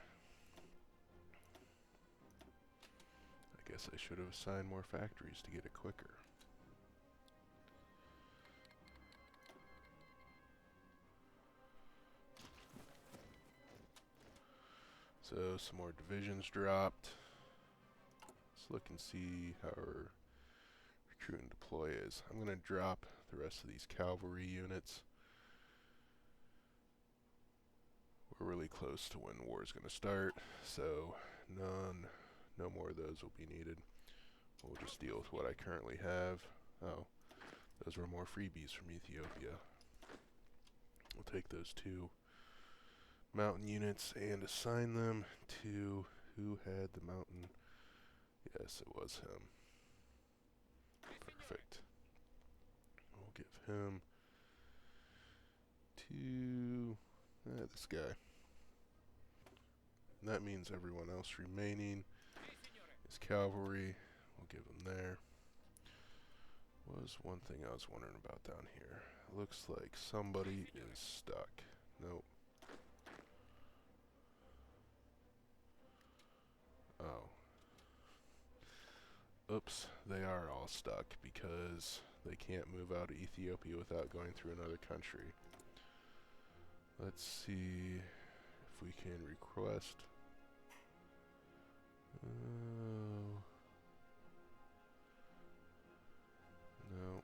I guess I should have assigned more factories to get it quicker. So some more divisions dropped. Let's look and see how our recruit and deploy is. I'm going to drop the rest of these cavalry units. We're really close to when war is going to start, so no more of those will be needed. We'll just deal with what I currently have. Oh, those were more freebies from Ethiopia. We'll take those 2 mountain units and assign them to who had the mountain. Yes, it was him. Perfect. We'll give him to this guy. And that means everyone else remaining is cavalry. We'll give him there. Was one thing I was wondering about down here. Looks like somebody is stuck. Nope. Oh. Oops, they are all stuck because they can't move out of Ethiopia without going through another country. Let's see if we can request. No.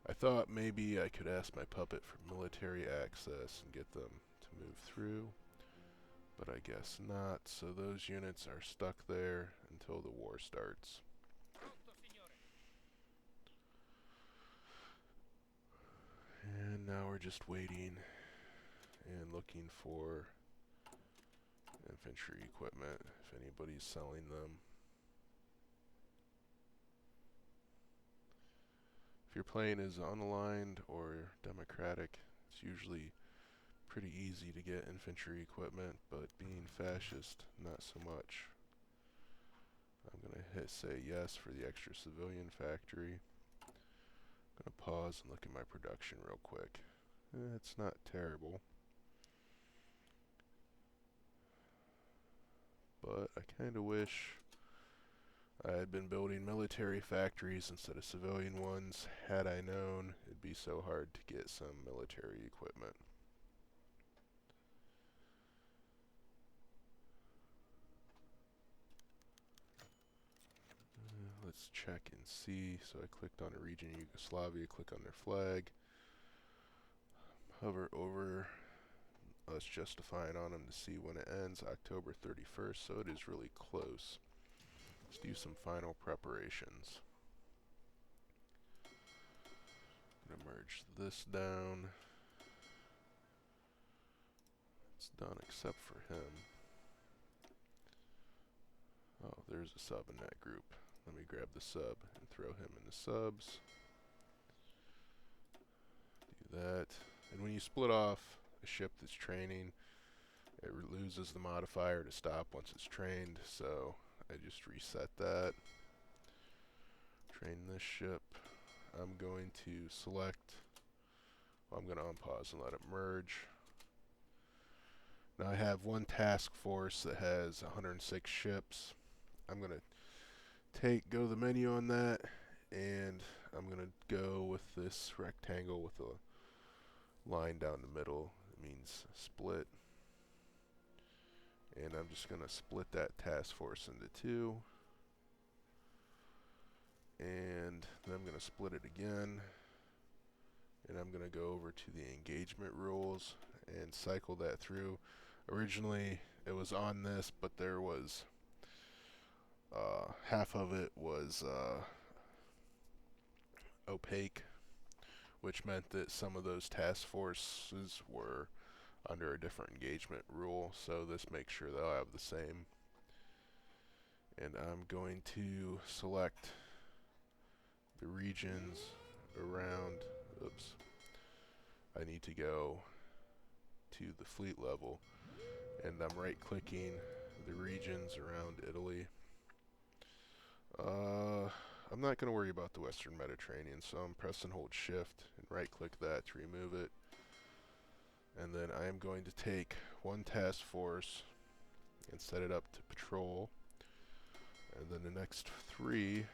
I thought maybe I could ask my puppet for military access and get them to move through, but I guess not, so those units are stuck there until the war starts. And now we're just waiting and looking for infantry equipment, if anybody's selling them. If you're playing as unaligned or democratic, it's usually pretty easy to get infantry equipment, but being fascist, not so much. I'm going to say yes for the extra civilian factory. I'm going to pause and look at my production real quick. It's not terrible, but I kind of wish I had been building military factories instead of civilian ones. Had I known, it'd be so hard to get some military equipment. Let's check and see. So I clicked on a region in Yugoslavia, click on their flag, hover over us justifying on them to see when it ends, October 31st, so it is really close. Let's do some final preparations. I'm going to merge this down. It's done except for him. Oh, there's a sub in that group. Let me grab the sub and throw him in the subs. Do that. And when you split off a ship that's training, it loses the modifier to stop once it's trained, so I just reset that. Train this ship. I'm going to select, well, I'm going to unpause and let it merge. Now I have one task force that has 106 ships. I'm going to go to the menu on that, and I'm going to go with this rectangle with a line down the middle. It means split. And I'm just going to split that task force into two. And then I'm going to split it again. And I'm going to go over to the engagement rules and cycle that through. Originally it was on this, but there was half of it was opaque, which meant that some of those task forces were under a different engagement rule, so this makes sure they'll have the same. And I'm going to select the regions around, oops, I need to go to the fleet level, and I'm right clicking the regions around Italy. I'm not going to worry about the Western Mediterranean, so I'm pressing hold shift and right click that to remove it. And then I am going to take one task force and set it up to patrol. And then the next three,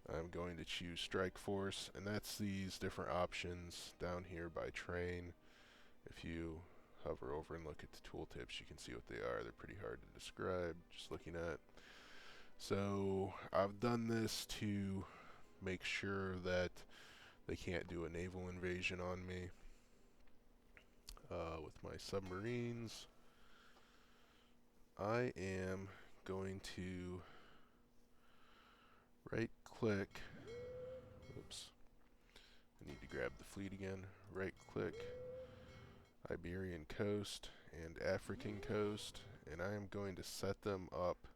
I'm going to choose strike force, and that's these different options down here by train. If you hover over and look at the tooltips, you can see what they are. They're pretty hard to describe just looking at. So I've done this to make sure that they can't do a naval invasion on me. With my submarines, I am going to right click, oops, I need to grab the fleet again, right click Iberian coast and African coast, and I am going to set them up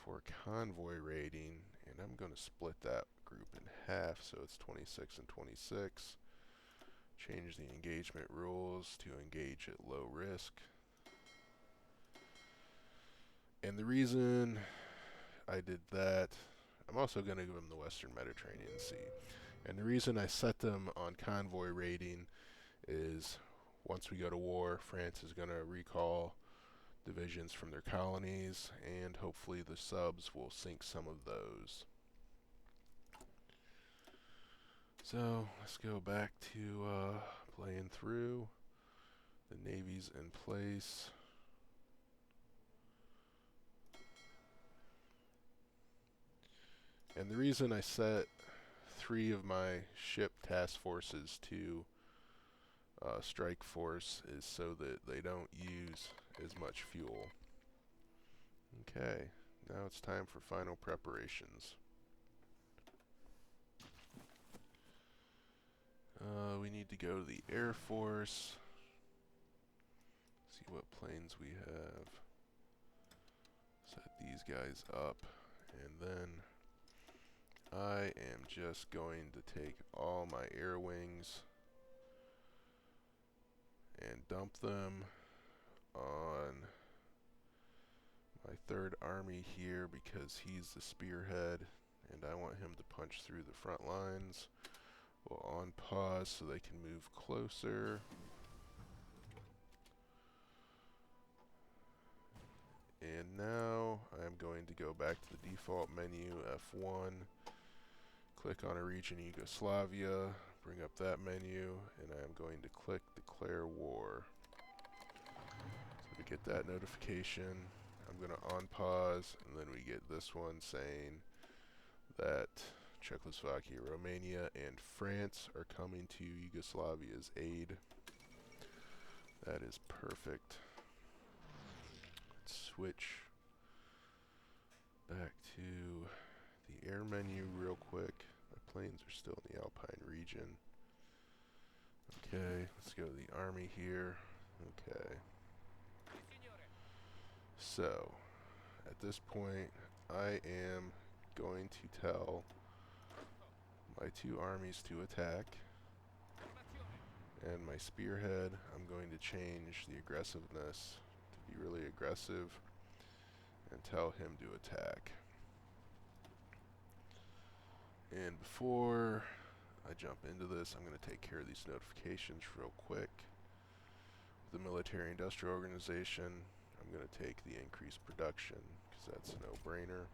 for convoy raiding, and I'm going to split that group in half so it's 26 and 26. Change the engagement rules to engage at low risk. And the reason I did that, I'm also going to give them the Western Mediterranean Sea. And the reason I set them on convoy raiding is once we go to war, France is going to recall divisions from their colonies, and hopefully the subs will sink some of those. So let's go back to playing through. The Navy's in place. And the reason I set 3 of my ship task forces to strike force is so that they don't use as much fuel. Okay, now it's time for final preparations. We need to go to the Air Force, see what planes we have, set these guys up, and then I am just going to take all my air wings and dump them on my 3rd Army here because he's the spearhead and I want him to punch through the front lines. We'll on pause so they can move closer. And now I'm going to go back to the default menu, F1, click on a region Yugoslavia, bring up that menu, and I'm going to click Declare War. So we get that notification. I'm going to on pause, and then we get this one saying that Czechoslovakia, Romania, and France are coming to Yugoslavia's aid. That is perfect. Let's switch back to the air menu real quick. My planes are still in the Alpine region. Okay, let's go to the Army here. Okay. So, at this point, I am going to tell my 2 armies to attack, and my spearhead, I'm going to change the aggressiveness to be really aggressive and tell him to attack. And before I jump into this, I'm going to take care of these notifications real quick the military industrial organization. I'm going to take the increased production because that's a no-brainer.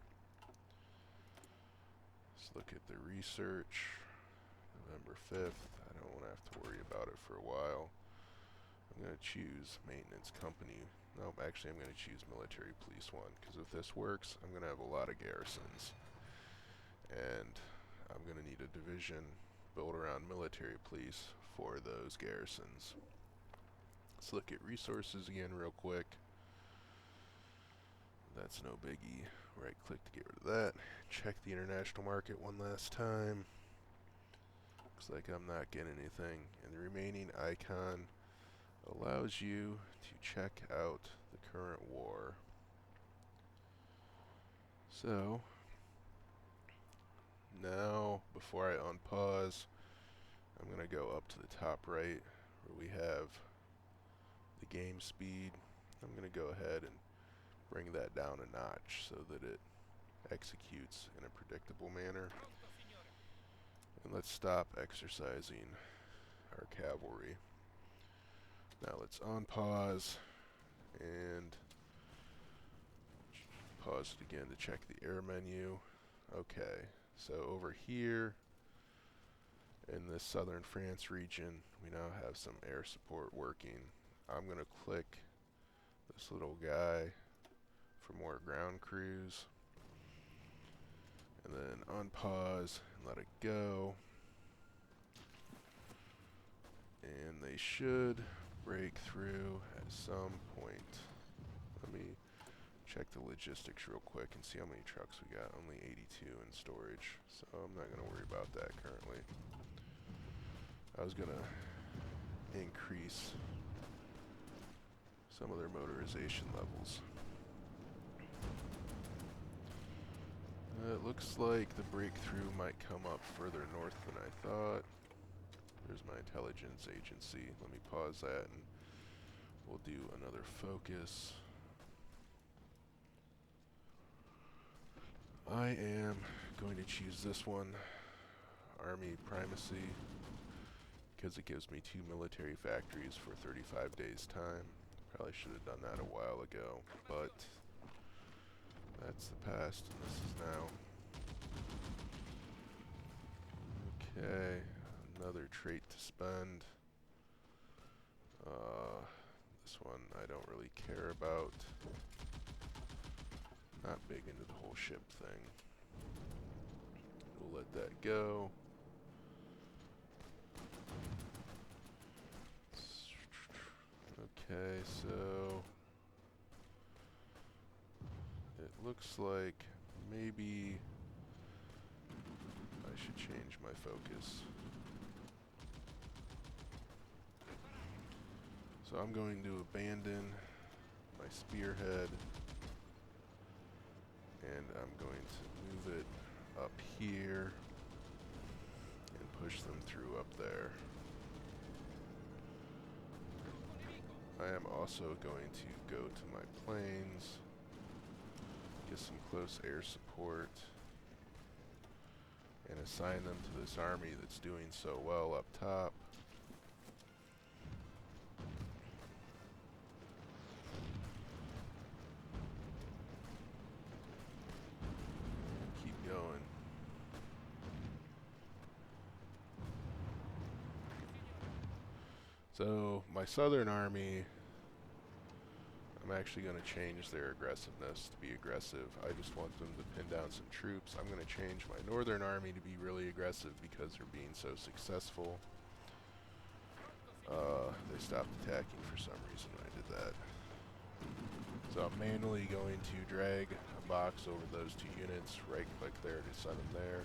Let's look at the research. November 5th. I don't want to have to worry about it for a while. I'm going to choose maintenance company. Nope, actually I'm going to choose military police 1 because if this works, I'm going to have a lot of garrisons. And I'm going to need a division built around military police for those garrisons. Let's look at resources again real quick. That's no biggie. Right click to get rid of that. Check the international market one last time. Looks like I'm not getting anything. And the remaining icon allows you to check out the current war. So now, before I unpause, I'm going to go up to the top right where we have the game speed. I'm going to go ahead and bring that down a notch so that it executes in a predictable manner. And let's stop exercising our cavalry. Now let's unpause and pause it again to check the air menu. Okay, so over here in the southern France region, we now have some air support working. I'm going to click this little guy for more ground crews, and then unpause and let it go. And they should break through at some point. Let me check the logistics real quick and see how many trucks we got. Only 82 in storage, so I'm not going to worry about that currently. I was going to increase some of their motorization levels. It looks like the breakthrough might come up further north than I thought. There's my intelligence agency. Let me pause that and we'll do another focus. I am going to choose this one, Army Primacy, because it gives me 2 military factories for 35 days time. Probably should have done that a while ago, but that's the past and this is now. Okay, another trait to spend. This one I don't really care about. Not big into the whole ship thing. We'll let that go. Okay, so it looks like maybe I should change my focus. So I'm going to abandon my spearhead, and I'm going to move it up here and push them through up there. I am also going to go to my planes, get some close air support, and assign them to this army that's doing so well up top. Keep going. So my southern army, I'm actually going to change their aggressiveness to be aggressive. I just want them to pin down some troops. I'm going to change my northern army to be really aggressive because they're being so successful. They stopped attacking for some reason when I did that. So I'm manually going to drag a box over those 2 units, right click there to send them there.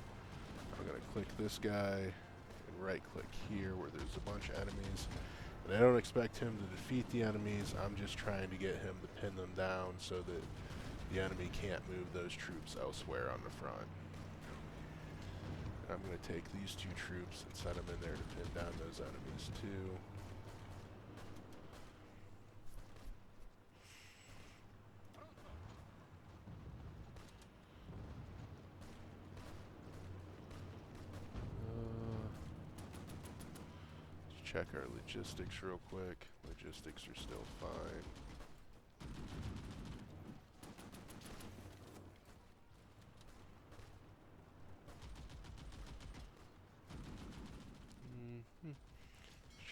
I'm going to click this guy and right click here where there's a bunch of enemies. And I don't expect him to defeat the enemies, I'm just trying to get him to pin them down so that the enemy can't move those troops elsewhere on the front. And I'm going to take these 2 troops and send them in there to pin down those enemies too. Check our logistics real quick. logistics are still fine.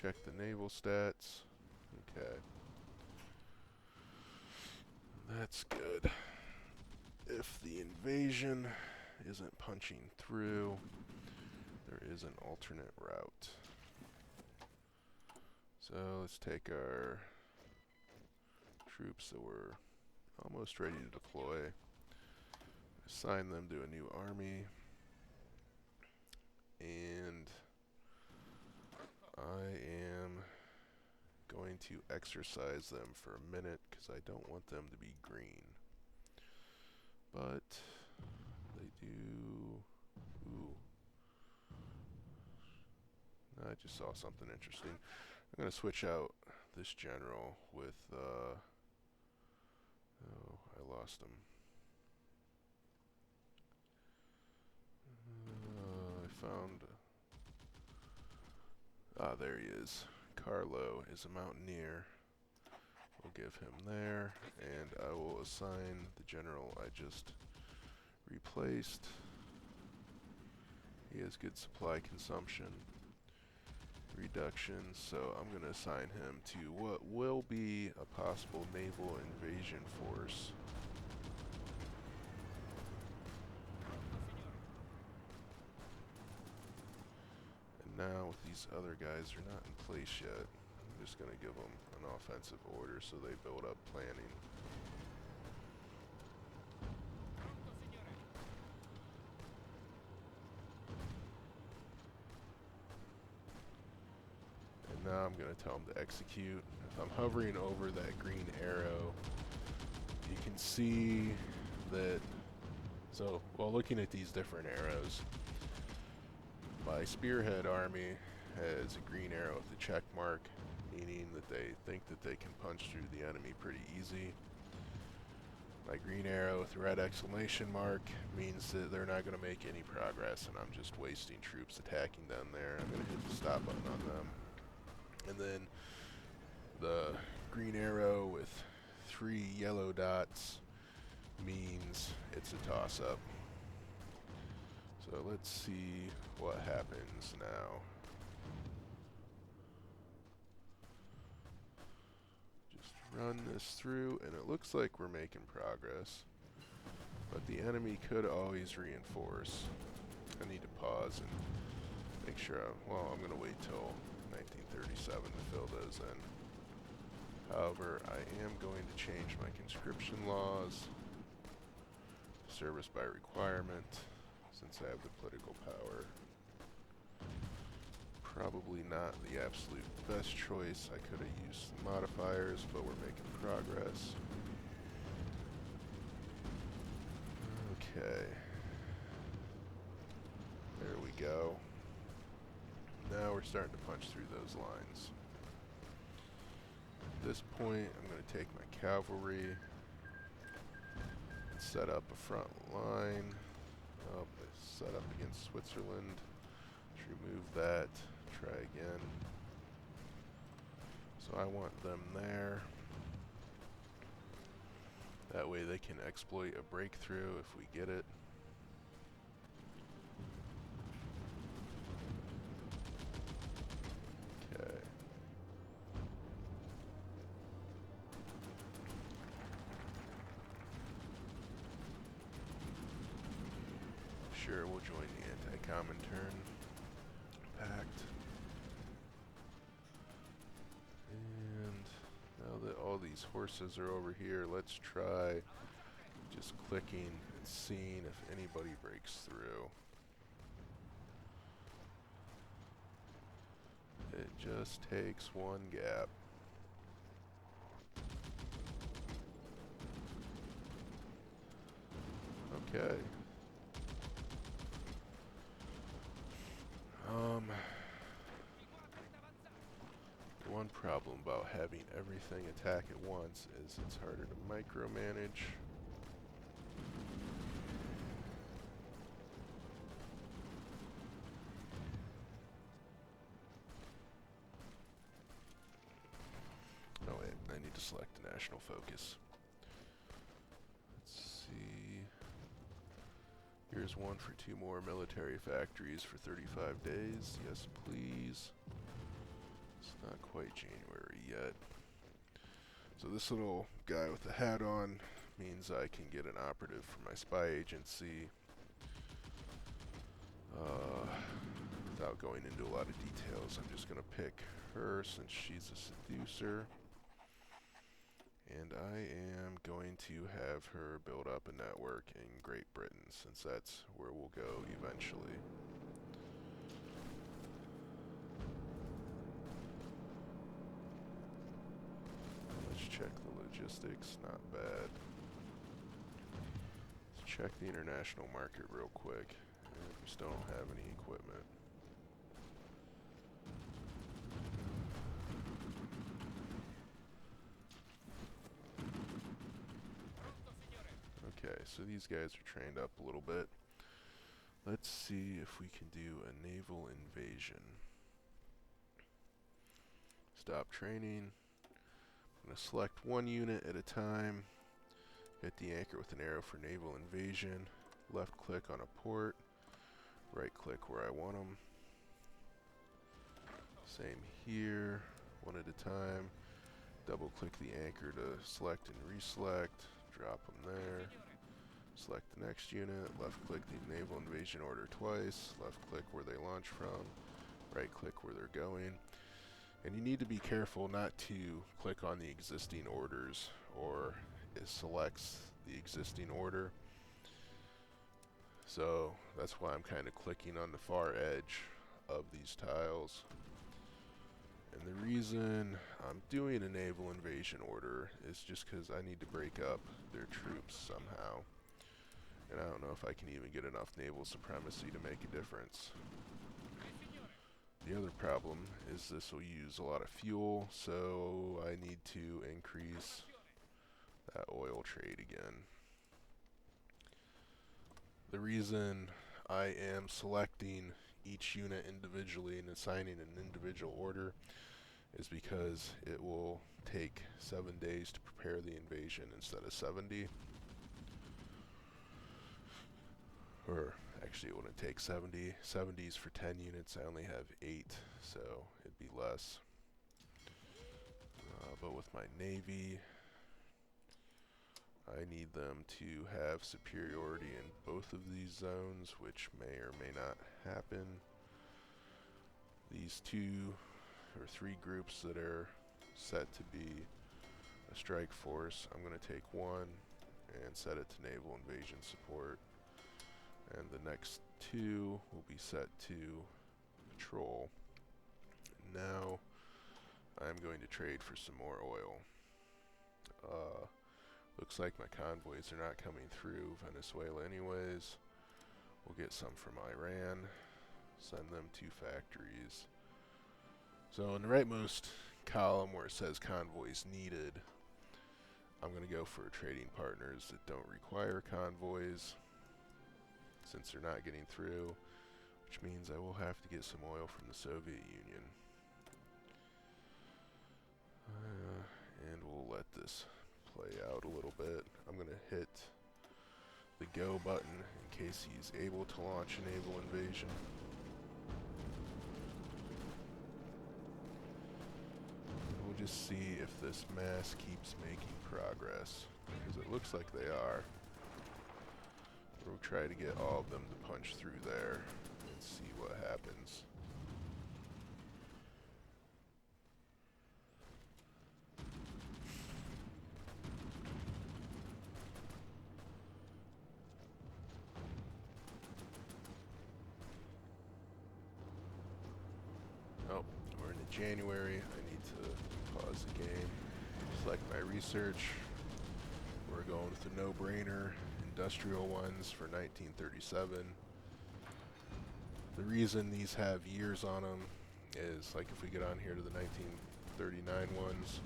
Check the naval stats. Okay. That's good. If the invasion isn't punching through, there is an alternate route. So let's take our troops that were almost ready to deploy, assign them to a new army, and I am going to exercise them for a minute because I don't want them to be green. But they do... Ooh. I just saw something interesting. I'm going to switch out this general with... oh, I lost him. I found... Ah, there he is. Carlo is a mountaineer. We'll give him there, and I will assign the general I just replaced. He has good supply consumption reduction, so I'm going to assign him to what will be a possible naval invasion force. And now with these other guys, they're not in place yet. I'm just going to give them an offensive order so they build up planning. And now I'm going to tell them to execute. If I'm hovering over that green arrow, you can see that, so while looking at these different arrows, my spearhead army has a green arrow with a check mark, meaning that they think that they can punch through the enemy pretty easy. My green arrow with a red exclamation mark means that they're not going to make any progress, and I'm just wasting troops attacking them there. I'm going to hit the stop button on them. And then the green arrow with 3 yellow dots means it's a toss-up. So let's see what happens now. Just run this through, and it looks like we're making progress. But the enemy could always reinforce. I need to pause and make sure I'm going to wait till 1937 to fill those in. However, I am going to change my conscription laws. Service by requirement, since I have the political power. Probably not the absolute best choice. I could have used some modifiers, but we're making progress. Okay. There we go. Now we're starting to punch through those lines. At this point, I'm going to take my cavalry and set up a front line. Oh, set up against Switzerland. Let's remove that. Try again. So I want them there. That way they can exploit a breakthrough if we get it. Okay. Sure, we'll join the anti-Comintern pact. And now that all these horses are over here, let's try just clicking and seeing if anybody breaks through. It just takes one gap. Okay. One problem about having everything attack at once is it's harder to micromanage. select a national focus. Let's see. Here's one for 2 more military factories for 35 days. Yes, please. It's not quite January yet. So this little guy with the hat on means I can get an operative for my spy agency without going into a lot of details. I'm just going to pick her since she's a seducer. And I am going to have her build up a network in Great Britain, since that's where we'll go eventually. Let's check the logistics, not bad. Let's check the international market real quick. And we still don't have any equipment. Okay, so these guys are trained up a little bit. Let's see if we can do a naval invasion. Stop training. I'm going to select one unit at a time. Hit the anchor with an arrow for naval invasion. Left click on a port. Right click where I want them. Same here. One at a time. Double click the anchor to select and reselect. Drop them there. Select the next unit, left click the naval invasion order twice, left click where they launch from, right click where they're going. And you need to be careful not to click on the existing orders, or it selects the existing order. So that's why I'm kind of clicking on the far edge of these tiles. And the reason I'm doing a naval invasion order is just because I need to break up their troops somehow. And I don't know if I can even get enough naval supremacy to make a difference. The other problem is this will use a lot of fuel, so I need to increase that oil trade again. The reason I am selecting each unit individually and assigning an individual order is because it will take 7 days to prepare the invasion instead of 70. Or actually it wouldn't take 70. 70s for 10 units, I only have 8, so it'd be less. But with my Navy, I need them to have superiority in both of these zones, which may or may not happen. These 2 or 3 groups that are set to be a strike force, I'm going to take one and set it to naval invasion support. And the next 2 will be set to patrol. Now I'm going to trade for some more oil. Looks like my convoys are not coming through Venezuela anyways. We'll get some from Iran, send them to factories. So in the rightmost column where it says convoys needed, I'm going to go for trading partners that don't require convoys, since they're not getting through, which means I will have to get some oil from the Soviet Union. And we'll let this play out a little bit. I'm going to hit the go button in case he's able to launch a naval invasion. We'll just see if this mass keeps making progress, because it looks like they are. We'll try to get all of them to punch through there and see what happens. Oh, we're into January. I need to pause the game, select my research. We're going with a no-brainer. Industrial ones for 1937. The reason these have years on them is, like, if we get on here to the 1939 ones,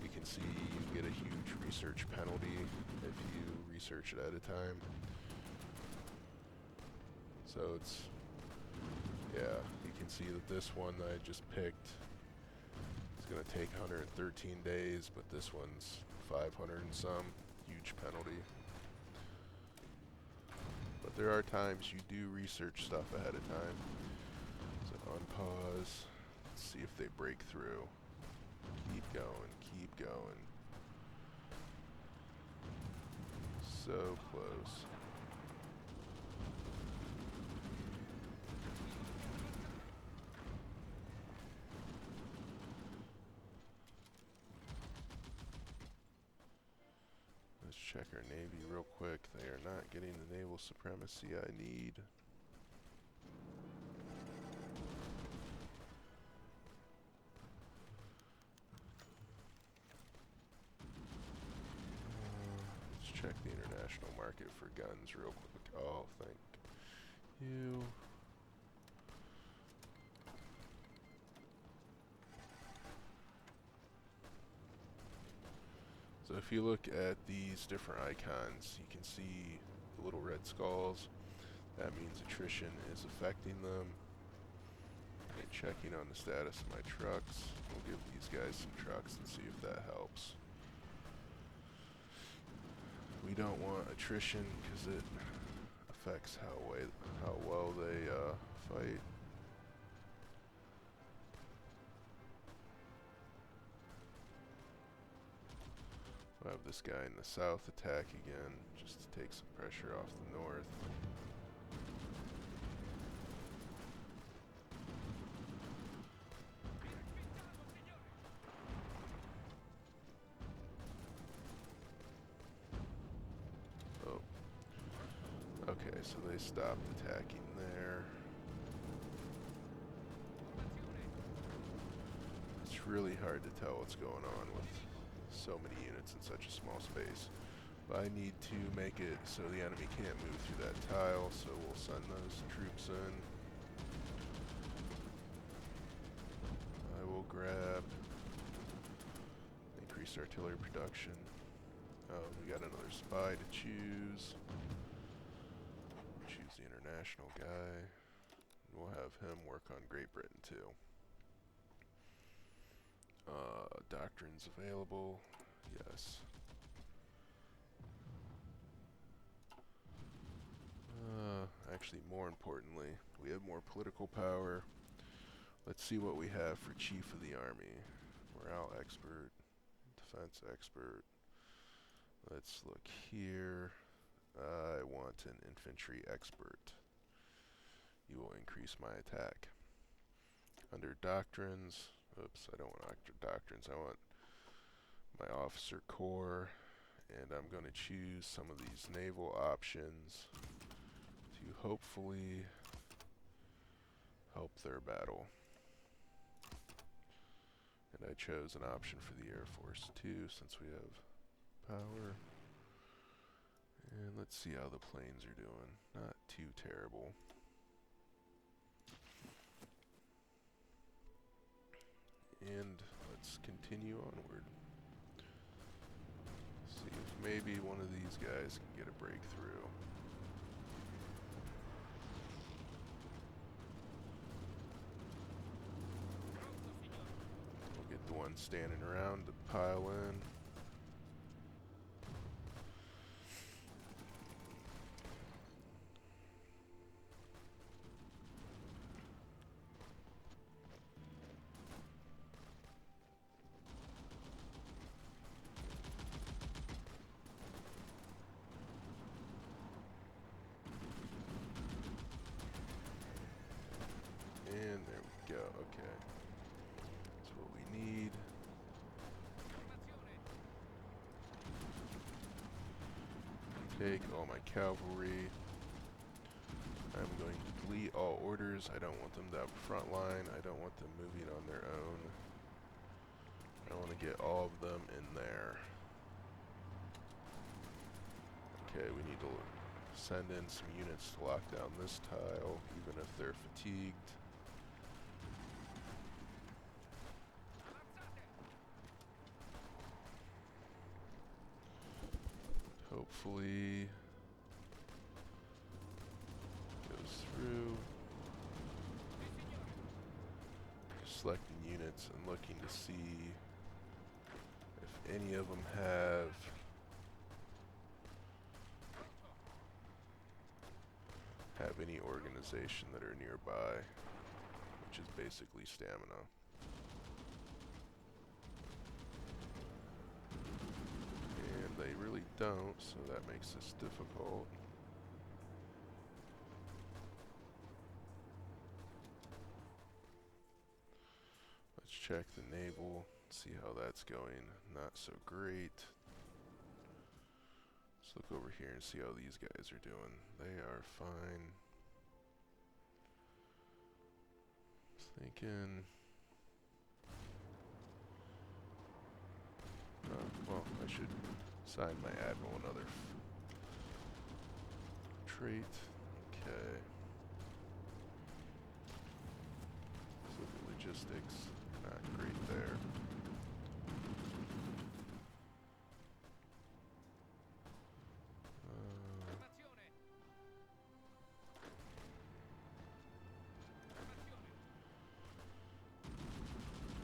you can see you get a huge research penalty if you research it at a time. So it's, yeah, you can see that this one that I just picked is going to take 113 days, but this one's 500 and some. Huge penalty. But there are times you do research stuff ahead of time. So unpause. Let's see if they break through. Keep going, keep going. So close. Let's check our Navy real quick. They are not getting the naval supremacy I need. Let's check the international market for guns real quick. Oh, thank you. So if you look at these different icons, you can see the little red skulls. That means attrition is affecting them. And checking on the status of my trucks. We'll give these guys some trucks and see if that helps. We don't want attrition because it affects how well they fight. We'll have this guy in the south attack again, just to take some pressure off the north. Oh. Okay, so they stopped attacking there. It's really hard to tell what's going on with so many units in such a small space. But I need to make it so the enemy can't move through that tile, so we'll send those troops in. I will grab increased artillery production. Oh, we got another spy to choose. Choose the international guy. We'll have him work on Great Britain too. Doctrines available. Yes. Actually, more importantly, we have more political power. Let's see what we have for Chief of the Army. Morale expert, defense expert. Let's look here. I want an infantry expert. You will increase my attack. Under doctrines, oops, I don't want doctrines. I want my officer corps, and I'm going to choose some of these naval options to hopefully help their battle. And I chose an option for the Air Force too, since we have power. And let's see how the planes are doing. Not too terrible. And let's continue onward. See if maybe one of these guys can get a breakthrough. We'll get the one standing around to pile in. And there we go, okay. That's what we need. Take all my cavalry. I'm going to delete all orders. I don't want them to have a front line. I don't want them moving on their own. I want to get all of them in there. Okay, we need to send in some units to lock down this tile, even if they're fatigued. Hopefully goes through. Just selecting units and looking to see if any of them have any organization that are nearby, which is basically stamina. And they really don't, so that makes this difficult. Let's check the naval, see how that's going. Not so great. Let's look over here and see how these guys are doing. They are fine. Thinking, well, I should assign my admiral another trait. Okay. Let's look at logistics. Not great there.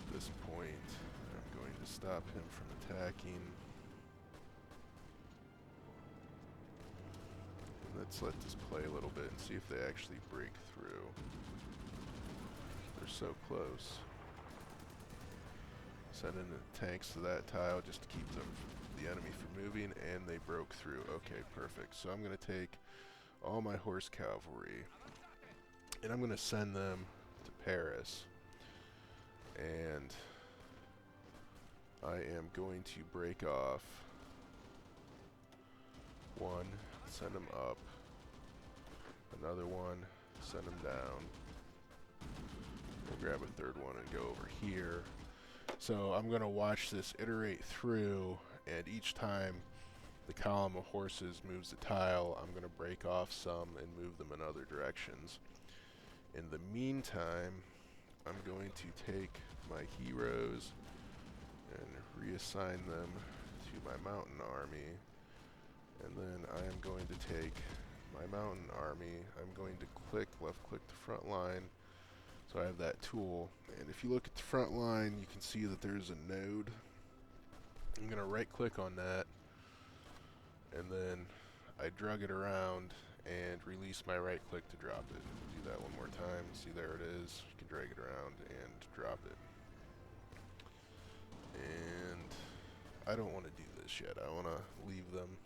At this point, I'm going to stop him from attacking. Let's let this play a little bit and see if they actually break through. They're so close. Send in the tanks to that tile just to keep the enemy from moving, and they broke through. Okay, perfect. So I'm going to take all my horse cavalry, and I'm going to send them to Paris. And I am going to break off one, send them up, another one, send them down. We'll grab a third one and go over here. So I'm going to watch this iterate through, and each time the column of horses moves a tile, I'm going to break off some and move them in other directions. In the meantime, I'm going to take my heroes and reassign them to my mountain army. And then I am going to take my mountain army, I'm going to left click the front line, so I have that tool. And if you look at the front line, you can see that there's a node. I'm going to right click on that, and then I drag it around and release my right click to drop it. Do that one more time. See, there it is. You can drag it around and drop it. And I don't want to do this yet. I want to leave them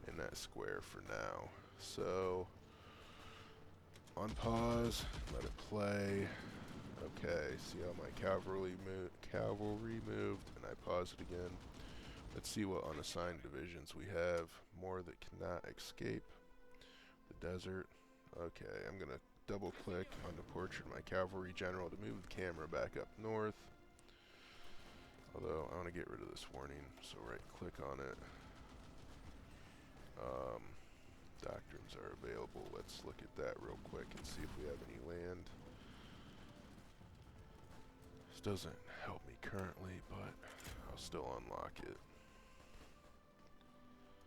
in that square for now. So on pause, let it play. Okay, see how my cavalry moved, and I pause it again. Let's see what unassigned divisions we have. More that cannot escape the desert. Okay, I'm going to double click on the portrait of my cavalry general to move the camera back up north. Although I want to get rid of this warning, so right click on it. Doctrines are available. Let's look at that real quick and see if we have any land. This doesn't help me currently, but I'll still unlock it.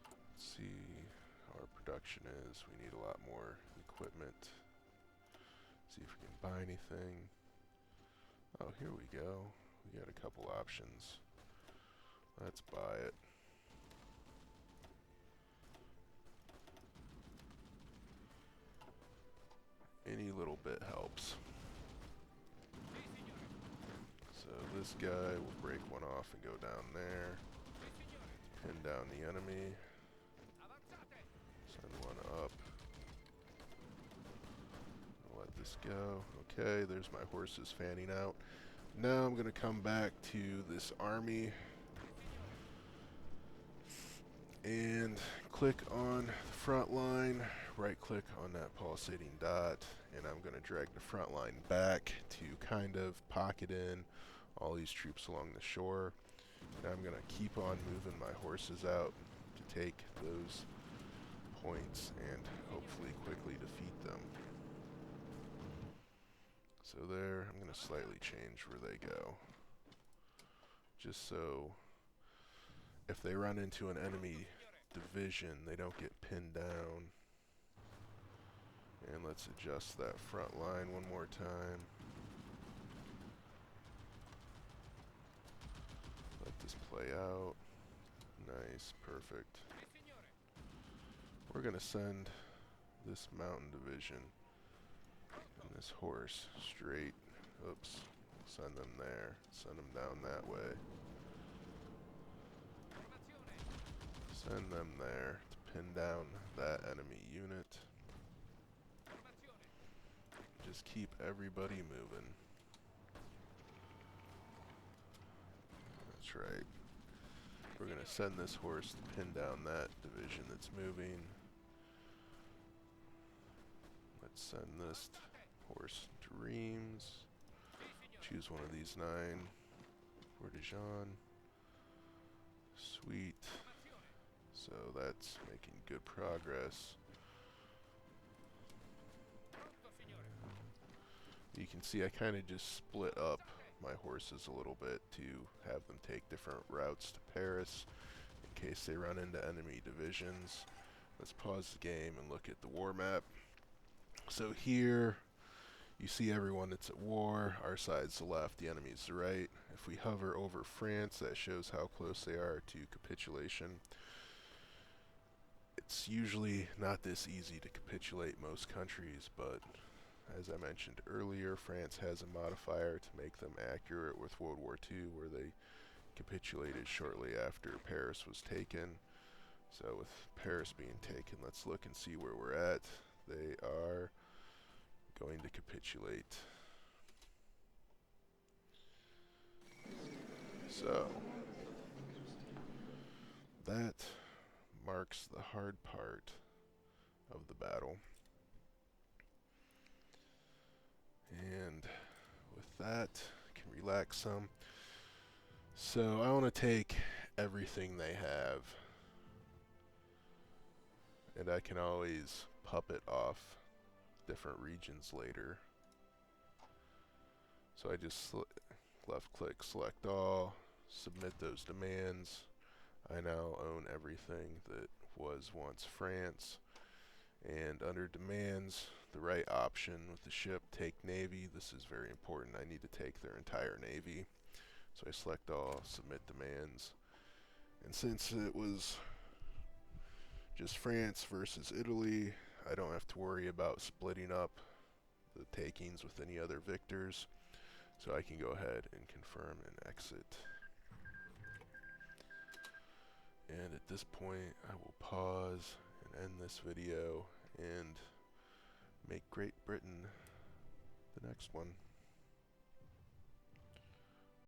Let's see how our production is. We need a lot more equipment. See if we can buy anything. Oh, here we go. We got a couple options. Let's buy it. Any little bit helps. So this guy will break one off and go down there. Pin down the enemy. Send one up. Let this go. Okay, there's my horses fanning out. Now I'm going to come back to this army and click on the front line, right click on that pulsating dot, and I'm going to drag the front line back to kind of pocket in all these troops along the shore. And I'm going to keep on moving my horses out to take those points and hopefully quickly defeat them. So there, I'm going to slightly change where they go, just so if they run into an enemy division, they don't get pinned down. And let's adjust that front line one more time. play out. Nice, perfect. We're gonna send this mountain division and this horse straight. Oops. Send them there. Send them down that way. Send them there to pin down that enemy unit. Just keep everybody moving. That's right. We're going to send this horse to pin down that division that's moving. Let's send this horse to Reims. Choose one of these 9. For Dijon. Sweet. So that's making good progress. You can see I kind of just split up my horses a little bit to have them take different routes to Paris in case they run into enemy divisions. Let's pause the game and look at the war map. So here you see everyone that's at war. Our side's the left, the enemy's the right. If we hover over France, that shows how close they are to capitulation. It's usually not this easy to capitulate most countries, but as I mentioned earlier, France has a modifier to make them accurate with World War II, where they capitulated shortly after Paris was taken. So with Paris being taken, let's look and see where we're at. They are going to capitulate. So that marks the hard part of the battle. And with that, I can relax some. So I want to take everything they have, and I can always puppet off different regions later. So I just left click, select all, submit those demands. I now own everything that was once France. And under demands, the right option with the ship, take navy. This is very important. I need to take their entire navy. So I select all, submit demands. And since it was just France versus Italy, I don't have to worry about splitting up the takings with any other victors. So I can go ahead and confirm and exit. And at this point, I will pause and end this video and make Great Britain the next one.